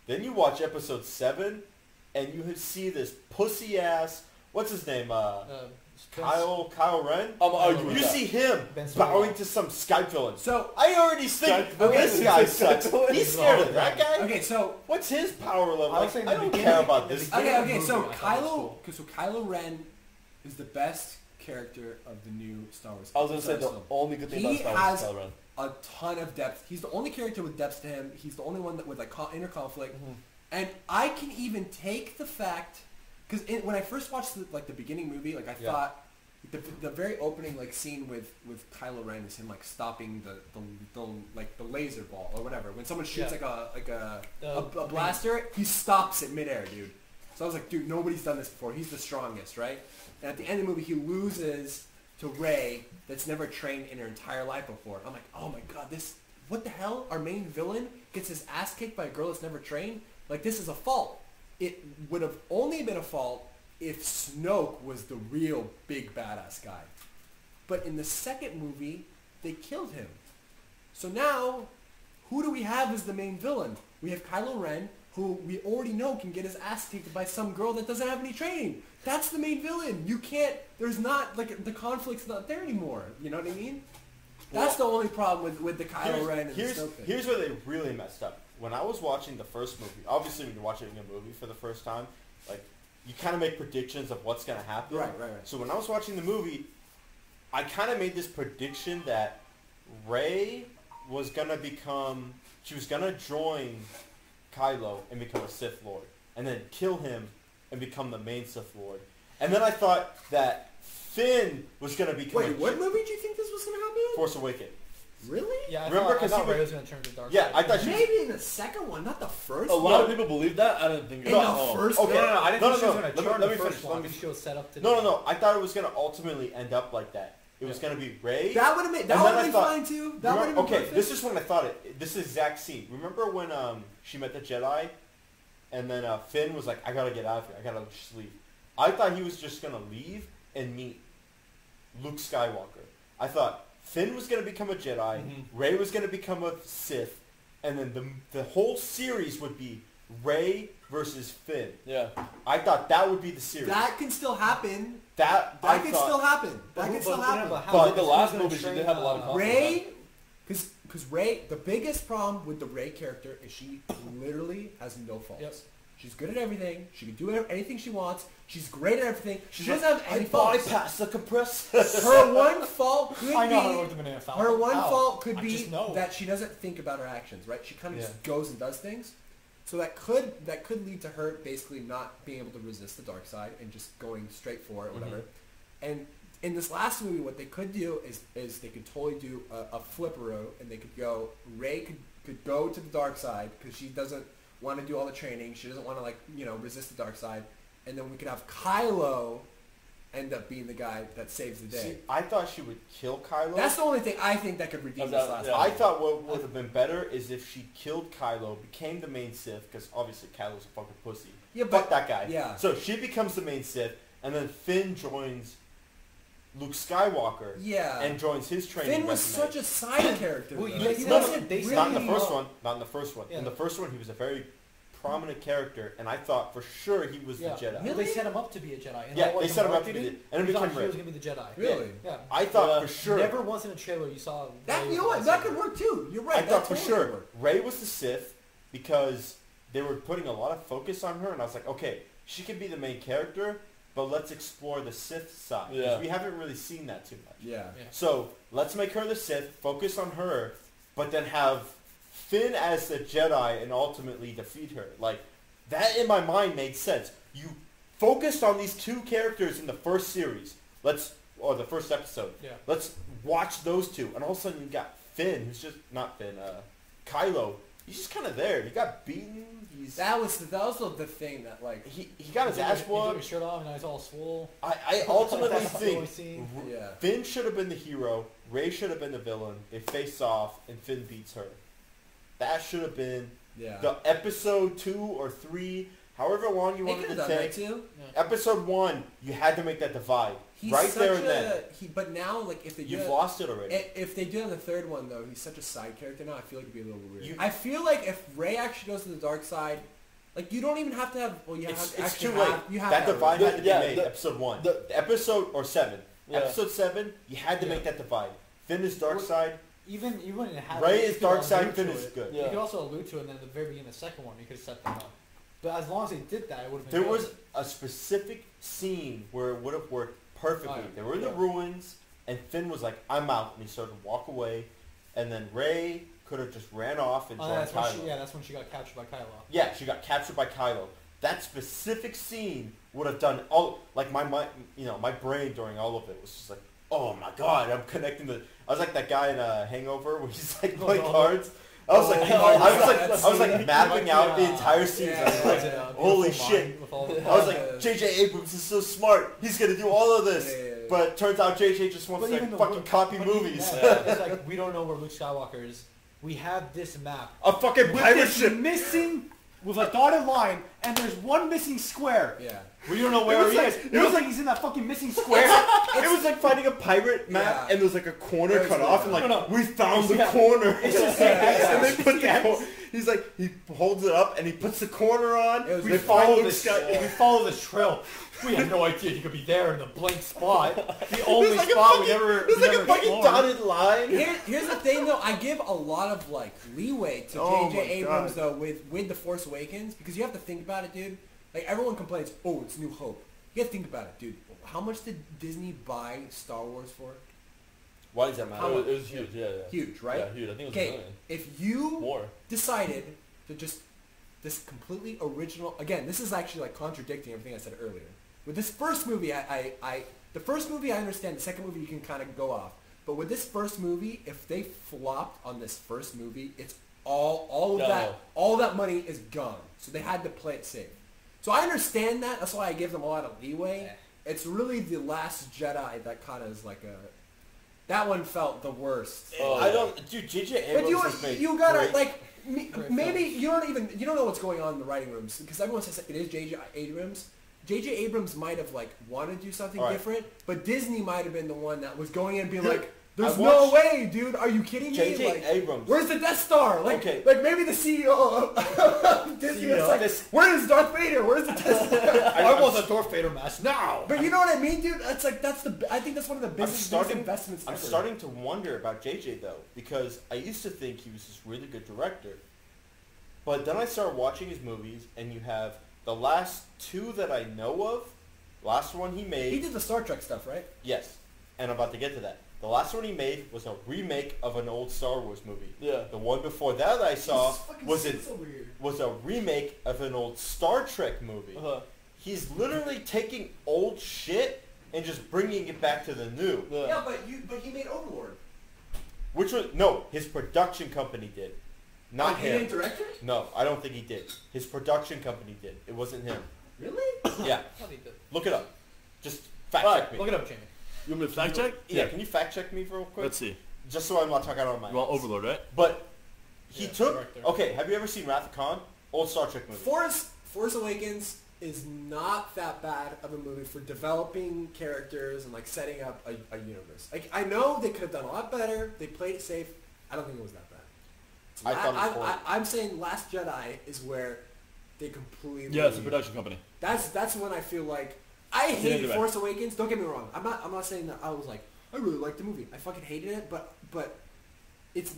Then you watch episode 7, and you see this pussy-ass, what's his name?
Spence-
Kyle Ren.
I'm arguing with
You
that.
see him
Ben
bowing
Solo.
to some Skype villain.
So
I already think
Skype-
this
okay,
guy
Skype
sucks.
villain.
He's scared of that guy.
okay, so
What's his power level?
I was
Like,
saying
I
the
don't
beginning-
care about
the
this.
beginning-
okay,
movie,
so
I thought it was
Kylo Ren is the best character of the new Star Wars.
I was gonna say the
film.
only good thing
He
about Star Wars
has
is Kylo Ren.
a ton of depth. He's the only character with depth to him. He's the only one that with like inner conflict. And I can even take the fact, because when I first watched the beginning movie, like I thought the very opening like scene with Kylo Ren is him like stopping the laser ball or whatever. When someone shoots a blaster, he stops it midair, dude. So I was like, dude, nobody's done this before. He's the strongest, right? And at the end of the movie, he loses to Rey that's never trained in her entire life before. I'm like, oh my god, what the hell? Our main villain gets his ass kicked by a girl that's never trained? Like, this is a fault. It would have only been a fault if Snoke was the real big badass guy. But in the second movie, they killed him. So now, who do we have as the main villain? We have Kylo Ren, who we already know can get his ass kicked by some girl that doesn't have any training. That's the main villain. You can't, there's not, like, the conflict's not there anymore. You know what I mean? That's the only problem with the Kylo Ren and the Snoke thing.
Here's where they really messed up. When I was watching the first movie, obviously when you're watching a movie for the first time, like, you kind of make predictions of what's going to happen.
Right.
So when I was watching the movie, I kind of made this prediction that Rey was going to she was going to join Kylo and become a Sith Lord, and then kill him and become the main Sith Lord. And then I thought that Finn was going to become
Wait, what movie do you think this was going to happen?
Force Awakens.
Really?
Yeah,
Remember,
I
'cause
thought
he
Rey
was-
was going to turn to the dark
Yeah,
side.
I thought she was...
Maybe in the second one, not the first
A
one.
lot of people believe that. I didn't think
In
that.
the first
okay.
one?
I didn't
No,
think she
no,
was
no.
going to
Let me-
turn
let
the
me
first
finish,
one.
let
I
me-
think she was set up to
No. I thought it was going to ultimately end up like that. It was going to be Rey.
That would have made, that
And
would
then I
have been
thought-
fine too. That would have been
Okay,
perfect.
this is when I thought it. This exact scene. Remember when she met the Jedi, and then Finn was like, "I gotta get out of here. I gotta just leave." I thought he was just gonna leave and meet Luke Skywalker. I thought Finn was gonna become a Jedi, Rey was gonna become a Sith, and then the whole series would be Rey versus Finn.
Yeah.
I thought that would be the series.
That can still happen.
That
That
I
can
thought,
still happen. That can still happen.
But the last movie, she did have a lot of conflict.
Rey, because Rey, the biggest problem with the Rey character is she literally has no faults.
Yep.
She's good at everything. She can do anything she wants. She's great at everything. She
She's
doesn't have any faults.
bypass the compressor.
Her one fault could
I know how to
be
work the banana fountain.
her one
Ow.
fault could
I
be
just know.
that she doesn't think about her actions. Right? She kind of
Yeah.
just goes and does things. So that could lead to her basically not being able to resist the dark side and just going straight for it, whatever. And in this last movie, what they could do is they could totally do a flipperoo, and they could go. Rey could go to the dark side because she doesn't want to do all the training. She doesn't want to resist the dark side, and then we could have Kylo end up being the guy that saves the day.
See, I thought she would kill Kylo.
That's the only thing I think that could redeem this last
Yeah.
movie.
I thought what would have been better is if she killed Kylo, became the main Sith, because obviously Kylo's a fucking pussy.
Yeah,
Fuck
but
that guy.
yeah.
So she becomes the main Sith, and then Finn joins Luke Skywalker.
Yeah.
And joins his training.
Finn was
resume.
such a side character.
Well,
though.
yeah,
He
no,
wasn't
they-
really
Not in the first one. Not in the first one.
Yeah.
In the first one, he was a very prominent character, and I thought for sure he was
Yeah.
the Jedi.
Well, they set him up to be a Jedi. And
Yeah,
like,
they set him up to be
marketing,
the- and it
we thought
became
she
Rey.
was going to be the Jedi.
Really?
Yeah.
I thought
Yeah.
for sure.
Never once in a trailer you saw
That
Rey
you know
with
what?
a
That
lightsaber.
could work too. You're right.
I
that
thought for
totally
sure
could work.
Rey was the Sith because they were putting a lot of focus on her, and I was like, okay, she could be the main character, but let's explore the Sith side because
Yeah.
we haven't really seen that too much.
Yeah.
Yeah.
So let's make her the Sith, focus on her, but then have Finn as the Jedi and ultimately defeat her. Like that in my mind made sense. You focused on these two characters in the first series. Or the first episode.
Yeah.
Let's watch those two, and all of a sudden you got Finn, who's just not Finn. Kylo. He's just kind of there. He got beaten.
That was the thing that like
He got his
He
ass
took
whooped.
his shirt off and now he's all swole.
I ultimately
That's the only
think
scene.
Yeah.
Finn should have been the hero. Rey should have been the villain. They face off, and Finn beats her. That should have been
Yeah.
the episode 2 or 3, however long you
They
wanted
could
to
have done that
take.
too.
Episode 1, you had to make that divide
He's
right
such
there and then.
But now, like, if they do
You've
it,
lost it already.
if they do it in the third one though, he's such a side character now. I feel like it'd be a little weird.
You-
I feel like if Rey actually goes to the dark side, Like you don't even have to have. Well, you
It's
have
too
actually
late.
have, you have
That
to have
divide had to be
Yeah,
made.
the-
Episode 1.
the-
The episode or 7.
Yeah.
Episode 7, you had to make that divide. Finn is dark
Well,
side.
Even when it happened,
Ray
you
is
could
dark
allude
side.
to
Finn
it.
is good.
Yeah.
You could also allude to it, and then at the very beginning of the second one, you could have set them up. But as long as they did that, it would have been
There
good.
was a specific scene where it would have worked perfectly.
Oh, yeah.
They were in the ruins, and Finn was like, "I'm out," and he started to walk away. And then Ray could have just ran off and
Oh,
joined
that's when
Kylo.
that's when she got captured by Kylo.
Yeah, she got captured by Kylo. That specific scene would have done all like my brain during all of it was just like, oh my god, I'm connecting the. I was like that guy in Hangover where he's like playing cards. I was like, I was like mapping out the entire scene.
Yeah,
I was like,
yeah.
holy shit!
With all the
I was like, J.J. Abrams is so smart. He's gonna do all of this.
Yeah.
But turns out J.J. just wants
But
to
even
like,
the
fucking copy
but even
movies.
that, it's like we don't know where Luke Skywalker is. We have this map
A fucking
with
pirate
this
ship.
missing, with a dotted line, and there's one missing square.
Yeah.
We don't know where
was
he
like-
is.
it
It was
was
like he's in that fucking missing square.
It was like finding a pirate map,
Yeah.
and there was like a corner
It was
cut
like-
off, and like
No.
we found the
Yeah.
corner.
It's just
and they
it's
put the
just-
corner. He's like he holds it up and he puts the corner on.
It was
We
like,
find
follow
Luke
this.
Sky.
We follow this trail. We had no idea he could be there in the blank spot. The only
There's like a
spot
fucking,
we never.
there's
we
like
never
a fucking
explored.
dotted line.
Here's the thing though, I give a lot of like leeway to
Oh
J.J.
my
Abrams
God.
though with The Force Awakens because you have to think about it, dude. Like everyone complains, oh, it's New Hope. You gotta think about it, dude. How much did Disney buy Star Wars for?
Why does that
How
matter?
much?
It was huge, yeah.
Huge, right?
Yeah, huge. I think it was a
Okay,
million.
if you
More.
decided to just this completely original again, this is actually like contradicting everything I said earlier. With this first movie, the first movie I understand, the second movie you can kind of go off. But with this first movie, if they flopped on this first movie, it's all of
Yeah,
that
no.
all that money is gone. So they had to play it safe. So I understand that. That's why I give them a lot of leeway.
Yeah.
It's really the Last Jedi that kind of is like a. That one felt the worst.
Oh,
I
yeah.
don't, dude. J.J.
But
Abrams has made
you gotta
great-
like
Great
maybe you don't know what's going on in the writing rooms because everyone says it is J.J. Abrams. J.J. Abrams might have like wanted to do something
All right.
different, but Disney might have been the one that was going in and being
Dude,
like, "There's
I
no
watched-
way, dude. Are you kidding me?
J.J.
Like,
Abrams.
where's the Death Star? Like,
Okay.
like maybe the CEO of Disney
CEO?
was like,
This-
where's Darth Vader? Where's the Death Star?
I want the Darth Vader mask now.
But you know what I mean, dude? It's like I think that's one of the biggest investments
I'm
ever.
starting to wonder about JJ though, because I used to think he was this really good director, but then I started watching his movies, and you have the last two that I know of. Last one he made,
He did the Star Trek stuff, right?
yes, and I'm about to get to that. The last one he made was a remake of an old Star Wars movie.
Yeah.
The one before that I saw was
so weird.
was a remake of an old Star Trek movie.
Uh-huh.
He's literally taking old shit and just bringing it back to the new.
Yeah.
Yeah, but he made Overlord.
Which was no, his production company did, not
He
him.
didn't direct it?
No, I don't think he did. His production company did. It wasn't him.
Really?
Yeah,
Probably did.
look it up. Just fact
Alright,
check me.
Look it up, Jamie.
You want me to fact check?
Yeah, can you fact check me real quick?
Let's see.
Just so I'm not talking out of my.
You want
ass.
Overlord, right?
But he
Yeah,
took.
director.
Okay, have you ever seen Wrath of Khan? Old Star Trek movie.
Force Awakens is not that bad of a movie for developing characters and like setting up a universe. Like I know they could have done a lot better. They played it safe. I don't think it was that bad.
I thought it was horrible.
I'm saying Last Jedi is where they completely.
Yeah, it's a production company.
That's when I feel like I
didn't
hated
do it.
Force Awakens. Don't get me wrong. I'm not saying that I was like I really liked the movie. I fucking hated it, but it's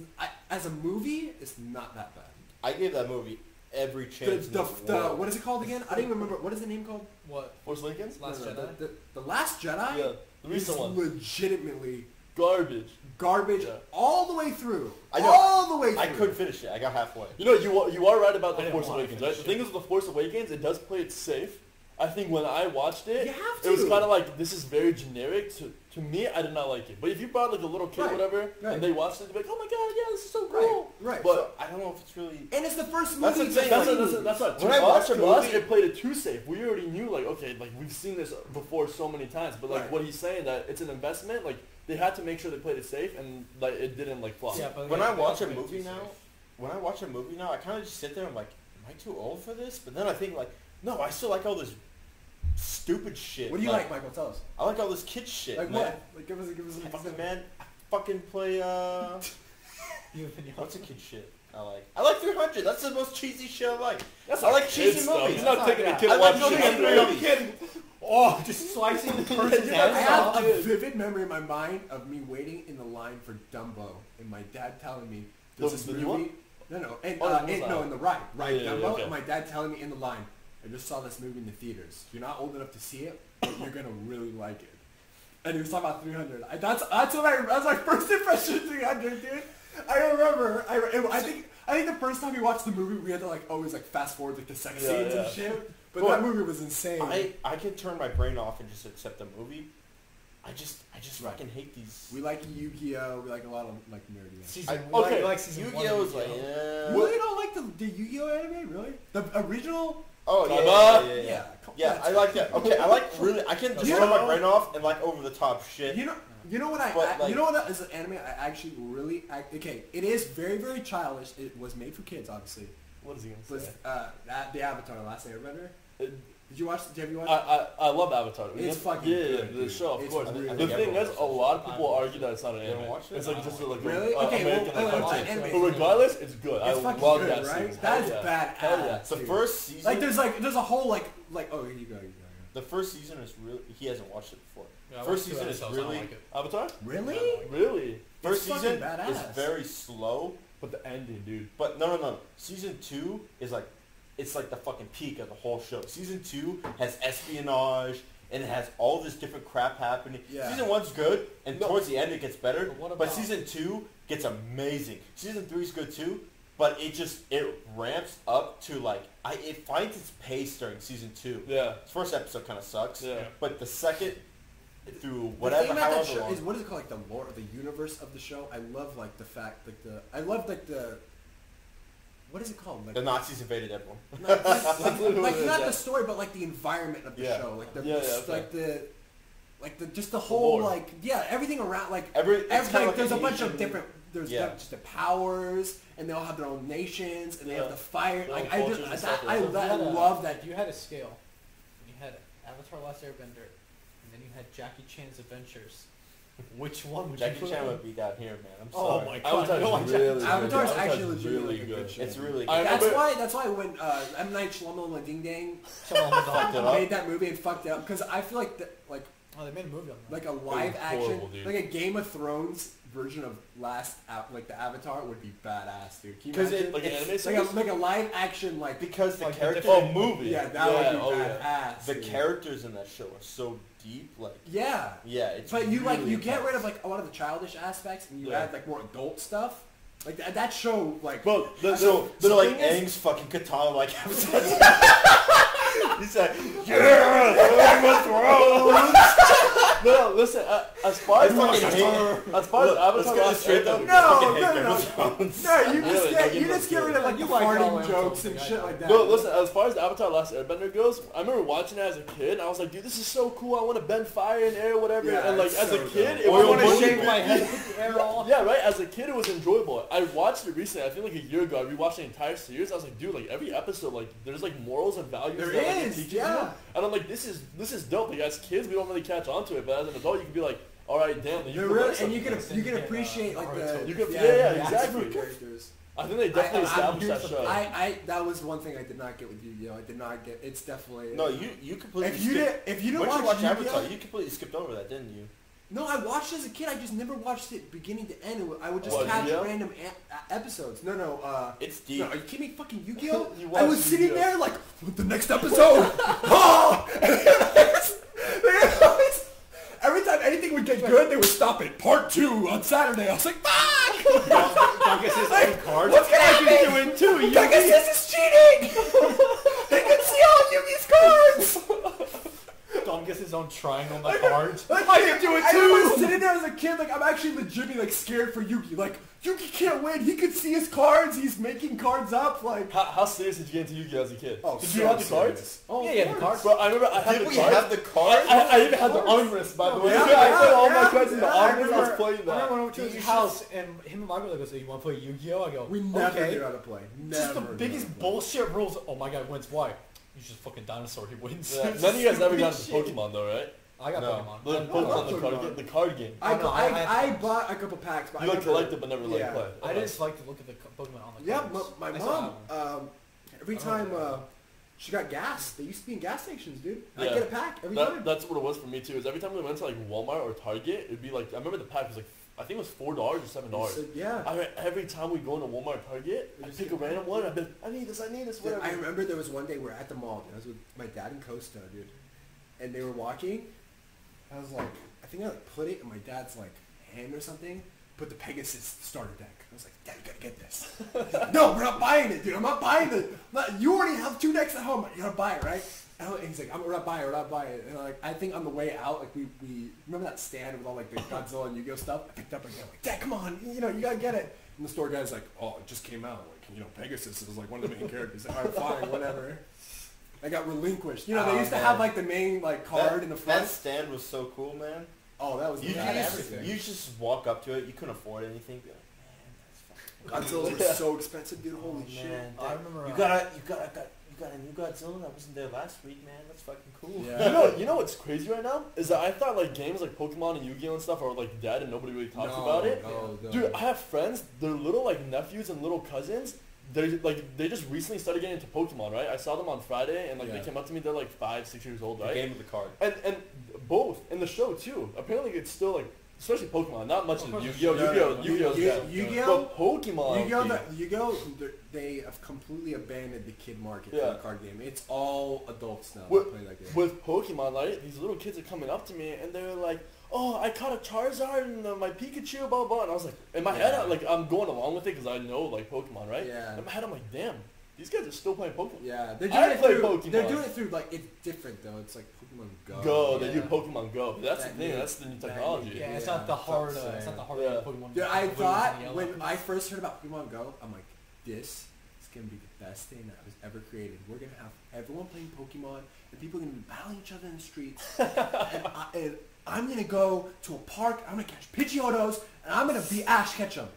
as a movie, it's not that bad.
I gave that movie every chance. in the world.
What is it called again? I don't even remember. What is the name called?
What?
Force Awakens?
Last
No,
Jedi?
The Last Jedi
Yeah, the
is
recent one.
legitimately
Garbage.
garbage
Yeah.
all the way through.
I know.
All the way through.
I couldn't finish it. I got halfway.
You know, you are right about
I
The
didn't
Force
wanna
Awakens, right?
finish
The thing is with The Force Awakens, it does play it safe. I think when I watched it,
You have
it was
to.
kind of like, this is very generic. To me, I did not like it. But if you brought like a little kid or
Right,
whatever,
right.
and they watched it, they'd be like, oh my god, yeah, this is so
Right,
cool.
right.
But
So, I don't know if it's really.
And it's the first
That's
movie.
the thing,
that's what.
When I watched a
to us,
movie-
it played it too safe. We already knew, like, okay, like we've seen this before so many times. But like
Right.
what he's saying, that it's an investment. Like they had to make sure they played it safe, and like it didn't like flop.
Yeah, but
When
they-
I
they
watch
also
a
made it
movie
too
now,
safe.
I kind of just sit there and I'm like, am I too old for this? But then I think like, no, I still like all this stupid shit.
What do you like, Michael? Tell us.
I like all this kid shit,
Like
man.
what? Like give us an
Fucking
example.
man, I fucking play
You opinion.
what's a kid shit? I like 300. That's the most cheesy shit I like.
That's
I like
kid
cheesy
stuff.
movies.
He's not taking a kid
I
to
like
watch
cheesy
shit.
movies.
I'm kidding. Oh, just slicing the person's
I
head
have
off.
a vivid memory in my mind of me waiting in the line for Dumbo and my dad telling me there's this
The
movie.
new one?
No, and,
Oh, the new
no,
one.
in the ride,
Yeah, yeah,
Dumbo,
okay.
and my dad telling me in the line, I just saw this movie in the theaters. You're not old enough to see it, but you're gonna really like it. And he was talking about 300. That's my first impression of 300, dude. I remember. I think the first time we watched the movie, we had to like always like fast forward like the sex scenes and shit. But that movie was insane.
I can turn my brain off and just accept the movie. I just fucking hate these.
We like Yu-Gi-Oh. We like a lot of like nerdy.
Season,
okay,
like season
Yu-Gi-Oh is
one
like,
of Yu-Gi-Oh.
yeah.
You really don't like the Yu-Gi-Oh anime, really? The original?
Oh
Yeah.
yeah, I like that. Okay, I like really. I can just
You
turn my
know-
brain off and like over the top shit.
You know what
But, like-
you know what is an anime I actually really okay. It is very very childish. It was made for kids, obviously.
What is he gonna
Was
say?
the Avatar: The Last Airbender?
It-
Did you watch? Have you watched?
I love Avatar.
It's fucking
yeah,
good,
the
dude.
show, of
It's
course.
really
the
good.
thing is, a lot of people
I
argue that it's not an
You haven't
anime.
watched it?
It's like just like
Really?
a
Okay,
American
well,
like,
it's
cartoon.
anime.
But regardless, it's good.
It's
I
fucking
love
good,
that
right?
series.
That is
Hell
badass.
Hell yeah.
The
dude.
first season.
Like there's a whole like oh here you go.
The first season is really. He hasn't watched it before.
Yeah, I
First
watched two
season is
episodes, I don't
really.
like it.
Avatar?
Really?
Really?
First
It's
season
fucking
is
badass.
very slow,
But the ending, dude.
but no. Season 2 is like, it's like the fucking peak of the whole show. Season 2 has espionage and it has all this different crap happening.
Yeah.
Season 1's good, and towards the end it gets better.
But what
But
about-
season 2 gets amazing. Season 3 is good too, but it ramps up to like it finds its pace during season 2.
Yeah.
The first episode kind of sucks.
Yeah.
But the second through
The
whatever,
thing about that
however
show
long.
is what is it called, like the lore, the universe of the show. I love like the fact, I love like the, what is it called? Like
The Nazis invaded everyone.
like not the story, but like the environment of the
Yeah.
show, like the
Yeah, yeah, okay.
like the just the whole
lore.
like everything around like
It's kinda
like
like
there's a
an
bunch of
Asian-
different just the powers, and they all have their own nations, and they have
Yeah.
the fire.
Their
Like
own
I
cultures
just
and
that,
stuff,
I,
yeah.
that, I
If you had a-
love that.
If you had a scale, you had Avatar: Last Airbender, and then you had Jackie Chan's Adventures. Which one would
Jackie
you put
Chan
in?
would be down here, man. I'm
Oh
sorry.
my god!
Avatar's
no,
really good.
Avatar's
Avatar's
actually legitimately
really
like a good
good.
show.
It's really good.
I
That's
remember-
why when M Night Shyamalan Ding Dang
Fucked it up.
made that movie and fucked it up, because I feel like
Oh, they made a movie on that.
like a live action,
horrible, dude.
like a Game of Thrones version of like the Avatar would be badass, dude. Can you
'Cause
imagine?
Like an anime
like
series?
a live action like
Because the
Like the
characters,
different-
movie.
yeah, that would be
oh, yeah.
badass.
the
dude.
characters in that show are so deep. Like,
Yeah.
yeah, it's.
But you
really
you get
intense.
rid of like a lot of the childish aspects and you
Yeah.
add like more adult stuff. Like that show like
Bro,
So
the
like
thing is-
Aang's fucking katana like episodes. He's like, yeah, Game of Thrones.
No, listen. As far as
I fucking hate.
as far as
Look, let's
Avatar:
get this
Last
straight though.
Airbender,
No,
I fucking hate
no,
Game
no.
of Thrones.
no, you
Really,
just
don't
get
give us
rid of like
You
the
like
farting
all
jokes
that
and
stuff,
shit
I
like that.
No, listen, as far as the Avatar Last Airbender goes, I remember watching it as a kid, and I was like, dude, this is so cool, I want to bend fire and air, whatever,
Yeah,
and like,
it's
as
so
a kid,
dope.
it
Oil
was
I want to
money.
shave my head, put the air off.
Yeah, right, as a kid, it was enjoyable. I watched it recently, I think like a year ago, I rewatched the entire series, I was like, dude, like, every episode, like, there's like morals and values
There
that like, it
is,
teaches
yeah.
you, and I'm like, this is dope, like, as kids, we don't really catch on to it, but as an adult, you can be like, alright, damn, like, you
They're
can
really,
learn
and you
something.
can you can appreciate like the
You can-
yeah,
yeah,
the
exactly.
characters.
I think they definitely established that show.
I that was one thing I did not get with Yu-Gi-Oh. I did not get. It's definitely
No, you completely.
If you
skipped,
did if you didn't
once you
watch
watch Avatar,
Yu-Gi-Oh.
you completely skipped over that, didn't you?
No, I watched it as a kid. I just never watched it beginning to end. I would just
What,
catch
Yu-Gi-Oh?
random episode. No.
It's deep.
No, are you kidding me? Fucking Yu-Gi-Oh!
You
I was
watched
sitting
Yu-Gi-Oh.
there like, what the next episode? Oh! Every time anything would get good, they would stop it. Part 2 on Saturday. I was like, fuck!
Douglas is
Like,
own cards.
what's gonna happen?
doing too.
Pegasus is cheating! They can see all Yugi's cards!
Dom gets his own triangle on the cards.
Like,
I can do it
I was
too.
sitting there as a kid, like, I'm actually legitimately, like, scared for Yugi. Like, Yugi can't win. He could see his cards. He's making cards up. Like,
How serious did you get into Yu-Gi-Oh as a kid?
oh,
did
so
you have the
serious.
cards?
Oh,
Yeah,
of
yeah, the
course.
cards.
Bro, I remember I had
Did
the
we
cards.
have the cards?
I even had the armrest, by the way.
Yeah,
I put all my
yeah,
cards in the
yeah,
armrest.
I
I was
remember-
playing
I remember when I
that.
went to his house and him and Margaret goes, "So you want to play Yu-Gi-Oh?" I go,
We never
okay.
knew how to play.
Just the
Never knew
biggest
how to play.
bullshit rules. Oh my god, wins. Why? He's just fucking dinosaur. He wins.
Yeah. None of you guys ever got into
Shit.
Pokemon though, right?
I got
No.
Pokemon.
The
I
Pokemon,
love
the card
Pokemon.
game. The card game.
I,
Oh, no,
I
I
bought a couple packs, but
You
I
like
never,
collect it, but never like
yeah.
play.
I
Okay.
just like to look at the Pokemon on the
Yeah,
cards.
my
I still
mom,
have them.
every
Oh,
time
yeah.
she got gas, they used to be in gas stations, dude. I
Yeah.
get a pack every time.
That's what it was for me too. Is every time we went to like Walmart or Target, it'd be like I remember the pack was like I think it was $4 or $7.
So, yeah.
Every time we go into Walmart or Target, I
just
pick a
get
random one. I'd be like, I need this,
Dude,
whatever.
I remember there was one day we were at the mall. Dude. I was with my dad and Costa, dude, and they were walking. I was like, I think I like put it in my dad's like hand or something. Put the Pegasus starter deck. I was like, Dad, you gotta get this. He's like, no, we're not buying it, dude. I'm not buying it. You already have 2 decks at home. You gotta buy it, right? And he's like, we're not buying it. We're not buying it. And like, I think on the way out, like we remember that stand with all like the Godzilla and Yu-Gi-Oh stuff. I picked up again. Like, Dad, come on, you gotta get it. And the store guy's like, oh, it just came out. Like, Pegasus is like one of the main characters. Like, all right, fine, whatever. I got relinquished. They
Oh,
used to
man.
have like the main like card in the front.
That stand was so cool, man.
Oh, that was
You
had
just
everything.
you just walk up to it. You couldn't afford anything. Be like, man, that's fucking
Godzilla was so expensive, dude. Holy shit.
man,
I remember.
you got a new Godzilla that wasn't there last week, man. That's fucking cool.
Yeah.
You know what's crazy right now is that I thought like games like Pokemon and Yu-Gi-Oh and stuff are like dead and nobody really talks about it.
No.
Dude, I have friends, their little like nephews and little cousins. They just recently started getting into Pokemon, right? I saw them on Friday and like
Yeah.
they came up to me. They're like 5, 6 years old,
The
right?
game of the card.
And both in the show too. Apparently it's still like, especially Pokemon, not much
Of
in
course
Yu-Gi-Oh.
it's-
Yu-Gi-Oh's dead.
Yu-Gi-Oh,
But Pokemon,
Yu-Gi-Oh, they have completely abandoned the kid market for
Yeah.
the card game. It's all adults now
With-
that play that game.
with Pokemon, right? These little kids are coming up to me and they're like, "Oh, I caught a Charizard and my Pikachu, blah blah." And I was like, in my head, I'm going along with it because I know like Pokemon, right?
Yeah.
In my head, I'm like, "Damn, these guys are still playing Pokemon."
Yeah, they're
I
doing it
play
through.
Pokemon.
They're doing it through like it's different though. It's like Pokemon Go.
Go, they do
Yeah.
Pokemon Go. That's
That
the thing.
new-
That's the new
that new
technology.
game.
Yeah, it's
Yeah,
not the
it's
hard.
upsetting.
It's not the hard
Yeah.
Pokemon.
Dude, I
blue
thought
and yellow.
when I first heard about Pokemon Go, I'm like, this is gonna be the best thing that was ever created. We're gonna have everyone playing Pokemon, and people are gonna be battling each other in the streets. and I'm gonna go to a park. I'm gonna catch Pidgeotos, and I'm gonna be Ash Ketchum.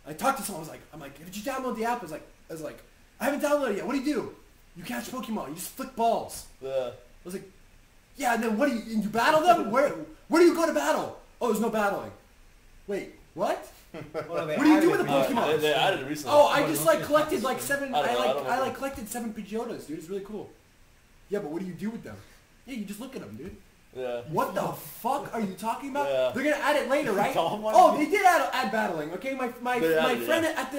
I talked to someone. I'm like, did you download the app? I was like, I haven't downloaded it yet. What do? You catch Pokemon. You just flick balls.
Yeah.
I was like, yeah, and then what do you battle them? Where do you go to battle? Oh, there's no battling. Wait, what?
Well, they
What do you do
added
with the
it.
Pokemon?
They added it recently.
Oh, I
What,
just
don't
like
you
collected
have
like
to
7.
I don't know, I don't know.
Collected 7 Pidgeotos, dude. It's really cool. Yeah, but what do you do with them? Yeah, you just look at them, dude.
Yeah.
What the fuck are you talking about?
Yeah.
They're gonna add it later, right?
Don't want
Oh,
to-
they did add battling. Okay, my
They
my
added it,
friend at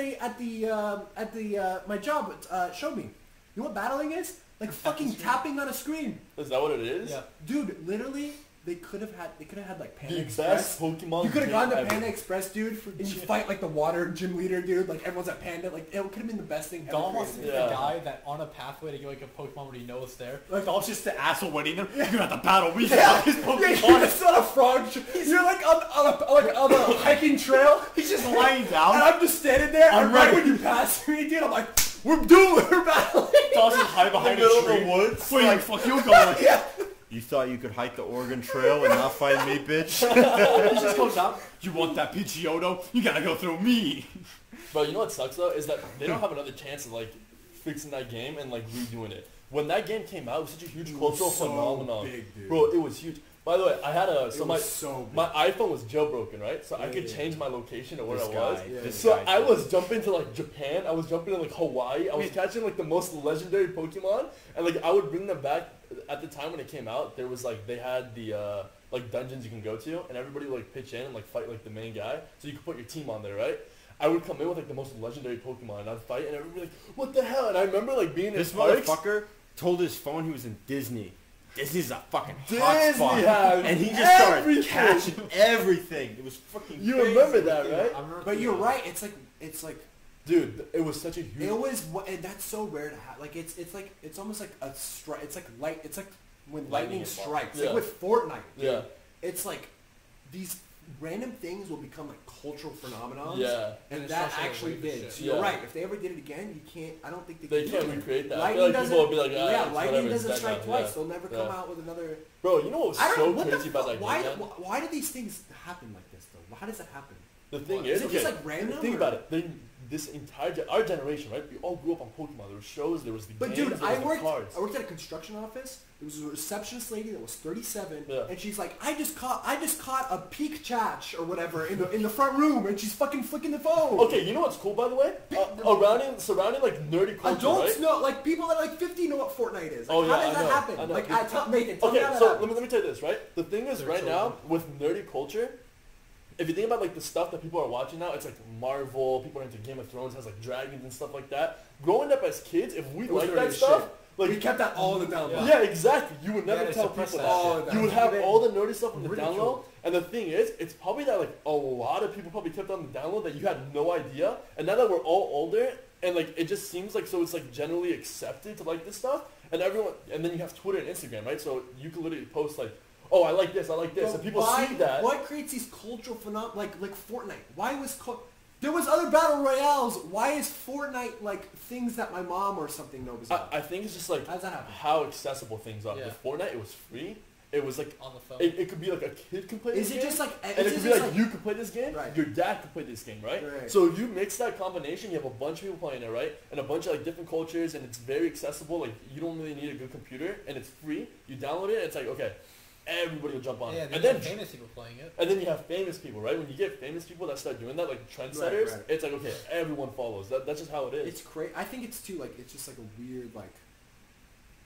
the my job showed me. You know what battling is? Like fucking tapping on a screen,
Is that what it is?
Yeah.
dude. Literally, they could have had like Panda
The
Express.
best Pokemon.
You could have
game
gone to
ever.
Panda Express, dude, and you fight like the water gym leader, dude. Like everyone's at Panda. Like it could have been the best thing ever.
Dom wants to be
created.
Yeah.
the guy that on a pathway to get like a Pokemon where you know it's there.
Like-
Dom's just the asshole waiting there. You're gonna have to battle me.
Yeah,
His
yeah,
Pokemon.
you're just on a frog. You're like on a hiking trail.
He's just lying down.
And I'm just standing there,
I'm
and right
ready.
when you pass me, dude, I'm like, we're battling.
Dom's just hide
In the
behind
middle
a
of the
tree.
woods.
Wait, fuck you going?
Yeah.
You thought you could hike the Oregon Trail and not find me, bitch?
He just goes up. You want that Pidgeotto? You gotta go through me.
But you know what sucks though is that they don't have another chance of like fixing that game and like redoing it. When that game came out, it was such a huge cultural
so
phenomenon,
big, dude.
bro. It was huge. By the way, I had a so
It
my
was so big.
my iPhone was jailbroken, right? So I
Yeah,
could
yeah.
change my location to where
This
I
guy,
was.
Yeah.
this
So
guy
I
did.
was jumping to like Japan. I was jumping to like Hawaii. I was
Wait.
catching like the most legendary Pokemon, and like I would bring them back. At the time when it came out, there was like they had the like dungeons you can go to, and everybody would like pitch in and like fight like the main guy. So you could put your team on there, right? I would come in with like the most legendary Pokemon, and I'd fight, and everybody like, what the hell? And I remember like being
This
in parks.
motherfucker told his phone he was in Disney. Disney's a fucking
Disney
hotspot.
has
And he just started
everything.
catching everything. It was fucking
You
crazy.
remember that,
Dude,
right?
I remember
But you're
thinking-
right. It's like
Dude, it was such a huge.
it was. And that's so rare to have. Like it's almost like a strike. It's like light. It's like when lightning
Lightning is
strikes.
Yeah.
Like with Fortnite. Dude.
Yeah.
It's like these random things will become like cultural phenomenons.
Yeah.
And
And
that
especially
actually
like the
did.
shit.
So you're
Yeah.
right. If they ever did it again, you can't. I don't think
They
can
can't
do it.
recreate that. I
Lightning
feel like
doesn't.
people will be like,
yeah,
it's
lightning
whatever, it's
doesn't
dead
strike
now.
twice.
Yeah.
They'll never come out with another.
Bro, you know what was
I
so
don't. What
crazy
the
about
fuck?
that
Why?
game, man?
Why do these things happen like this though? How does that happen?
The thing
Is
is,
it
okay,
just like random?
think
or-
about it. This entire our generation, right? We all grew up on Pokemon. There were shows, there was the
But
games,
dude,
there was the cards.
I worked at a construction office. There was a receptionist lady that was 37,
Yeah.
and she's like, I just caught a peak chatch or whatever in the front room, and she's fucking flicking the phone.
Okay, you know what's cool, by the way? Surrounding like nerdy culture,
Adults
right?
know, like people that are like 50 know what Fortnite is. Like,
Oh, yeah,
how does
I
that
know,
happen?
I know.
Like, tell me
Okay,
how that
so
happens.
let me tell you this, right? The thing is,
They're
right now,
children.
with nerdy culture, if you think about like the stuff that people are watching now, it's like Marvel, people are into Game of Thrones, has like dragons and stuff like that. Growing up as kids, if we
It was
like
nerdy
that
as
stuff,
shit.
like
We kept that all in the down low.
yeah, exactly. You would never
Yeah, they
tell
suppress
people
that
that.
shit.
You would have all the nerdy stuff on the
Ridicule.
down low. And the thing is, it's probably that like a lot of people probably kept on the down low that you had no idea. And now that we're all older, and like it just seems like so it's like generally accepted to like this stuff. And everyone, and then you have Twitter and Instagram, right? So you can literally post like, oh, I like this,
But
and people
why,
see that.
What creates these cultural phenomena like Fortnite? Why was there was other battle royales? Why is Fortnite like things that my mom or something knows about?
I think it's just like
How does that happen?
how accessible things are.
Yeah.
With Fortnite, it was free. It was like
On the phone.
it could be like a kid can play.
Is
this
it
game,
just like?
and it could be like you could play this game,
Right.
your dad could play this game, right?
Right.
So if you mix that combination, you have a bunch of people playing it, right? And a bunch of like different cultures, and it's very accessible. Like you don't really need a good computer, and it's free. You download it, and it's like okay, everybody will jump on
Yeah,
it.
then
And
you
then
have famous people playing it.
and then you have famous people, right? When you get famous people that start doing that, like trendsetters,
right.
it's like okay, everyone follows. That's just how it is.
It's crazy. I think it's too like it's just like a weird like.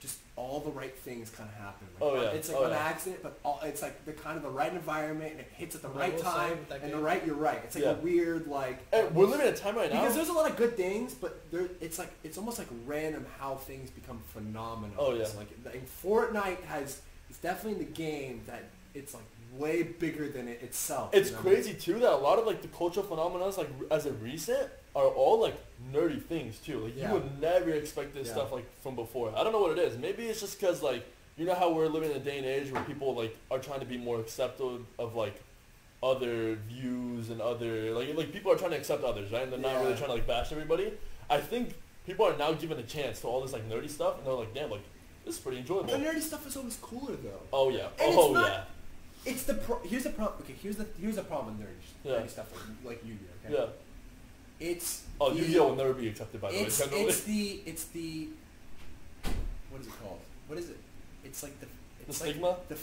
Just all the right things kind of happen. Like,
Oh, yeah.
It's like
Oh,
an
yeah.
accident, but it's like the kind of the right environment, and it hits at the
What I
right
will say
time,
with that
and the
game-
right. You're right. It's like
Yeah.
a weird like.
Hey, we're living in a time right now.
Because there's a lot of good things, but it's like it's almost like random how things become phenomenal.
Oh, yeah.
It's like Fortnite it's definitely in the game that it's like way bigger than it itself.
It's
you know?
crazy too that a lot of like the cultural phenomena like as of recent are all like nerdy things too. Like
Yeah.
you would never expect this
Yeah.
stuff like from before. I don't know what it is. Maybe it's just because like you know how we're living in a day and age where people like are trying to be more accepting of like other views and other like people are trying to accept others, right? And they're not really
Yeah.
trying to like bash everybody. I think people are now given a chance to all this like nerdy stuff and they're like, damn, like this is pretty enjoyable.
The nerdy stuff is always cooler though.
Oh yeah.
And it's
Oh
not-
yeah.
It's here's the problem. Okay, here's the problem with nerdy stuff like Yu-Gi-Oh. Okay?
Yeah.
It's
Oh,
the-
Yu-Gi-Oh will never be accepted by the way.
It's
Generally.
it's the what is it called? What is it? It's like the it's like
stigma?
the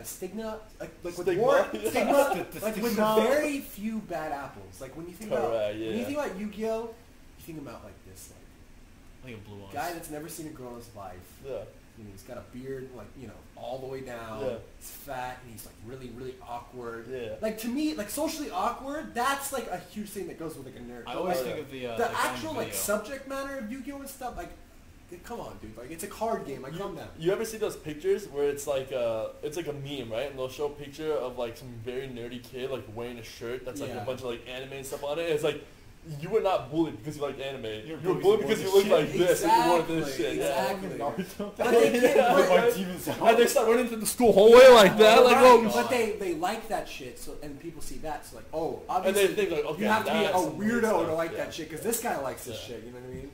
stigma like with
Stigma?
war
Yeah.
stigma
The
like with the
stigma.
very few bad apples. Like when you think about
Correct,
when you
yeah.
think about Yu-Gi-Oh, you think about like this
I think it blew on.
guy that's never seen a girl in his life.
Yeah.
You know, he's got a beard, like, you know, all the way down.
Yeah.
He's fat, and he's, like, really, really awkward.
Yeah.
Like, to me, like, socially awkward, that's, like, a huge thing that goes with, like, a nerd.
I
But,
always
like,
think of the
the
guy in
actual, like,
video.
subject matter of Yu-Gi-Oh! And stuff, like, come on, dude. Like, it's a card game. Like, calm down.
You ever see those pictures where it's like a meme, right? And they'll show a picture of like some very nerdy kid like wearing a shirt that's like
Yeah.
a bunch of like anime and stuff on it. And it's like you were not bullied because you liked anime. You were
bullied
bullied because you looked like this and you wanted this shit.
Exactly.
Naruto.
But they can't,
Yeah.
but-
My team is
And
out.
they start running through the school hallway like that, like
Right,
oh.
but they like that shit, so and people see that, so like, oh,
And
obviously
they think like okay,
you have to be a
that's some weird
weirdo to
stuff,
like
yeah.
that shit, because this guy likes this
Yeah.
shit, you know what I mean?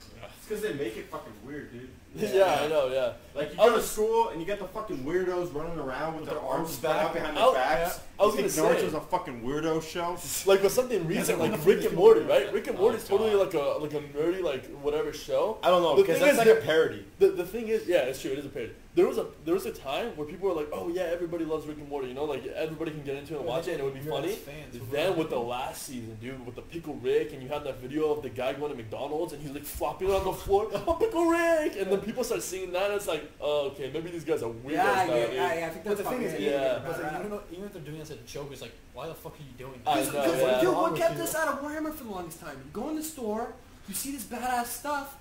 It's because they make it fucking weird, dude.
Yeah, I know, yeah.
Like you
I
go to
was-
school and you get the fucking weirdos running around with their arms spread out behind
I-
their backs.
I was
You
gonna
think
say-
Naruto's a fucking weirdo show?
Like with something recent, like Rick and Morty, right? Rick and Morty is totally like a nerdy like whatever show.
I don't know
The
because
thing
that's
is
like a
that-
parody.
The thing is, yeah, it's true. It is a parody. There was a time where people were like, oh yeah, everybody loves Rick and Morty. You know, like everybody can get into it and watch it, and it would be
You're
funny.
his fans, who
Then
were-
with the last season, dude, with the Pickle Rick, and you have that video of the guy going to McDonald's and he's like flopping on the floor, oh Pickle Rick, and then people start seeing that, and it's like, oh okay, maybe these guys are weird.
Yeah, I think
But
that's
the thing is,
fucking-
yeah.
but
right.
even if they're doing this as a joke, it's like, why the fuck are you doing
I
this?
know,
Because,
yeah.
dude,
Wrong
what
with
kept
you?
us out of Warhammer for the longest time? You go in the store, you see this badass stuff,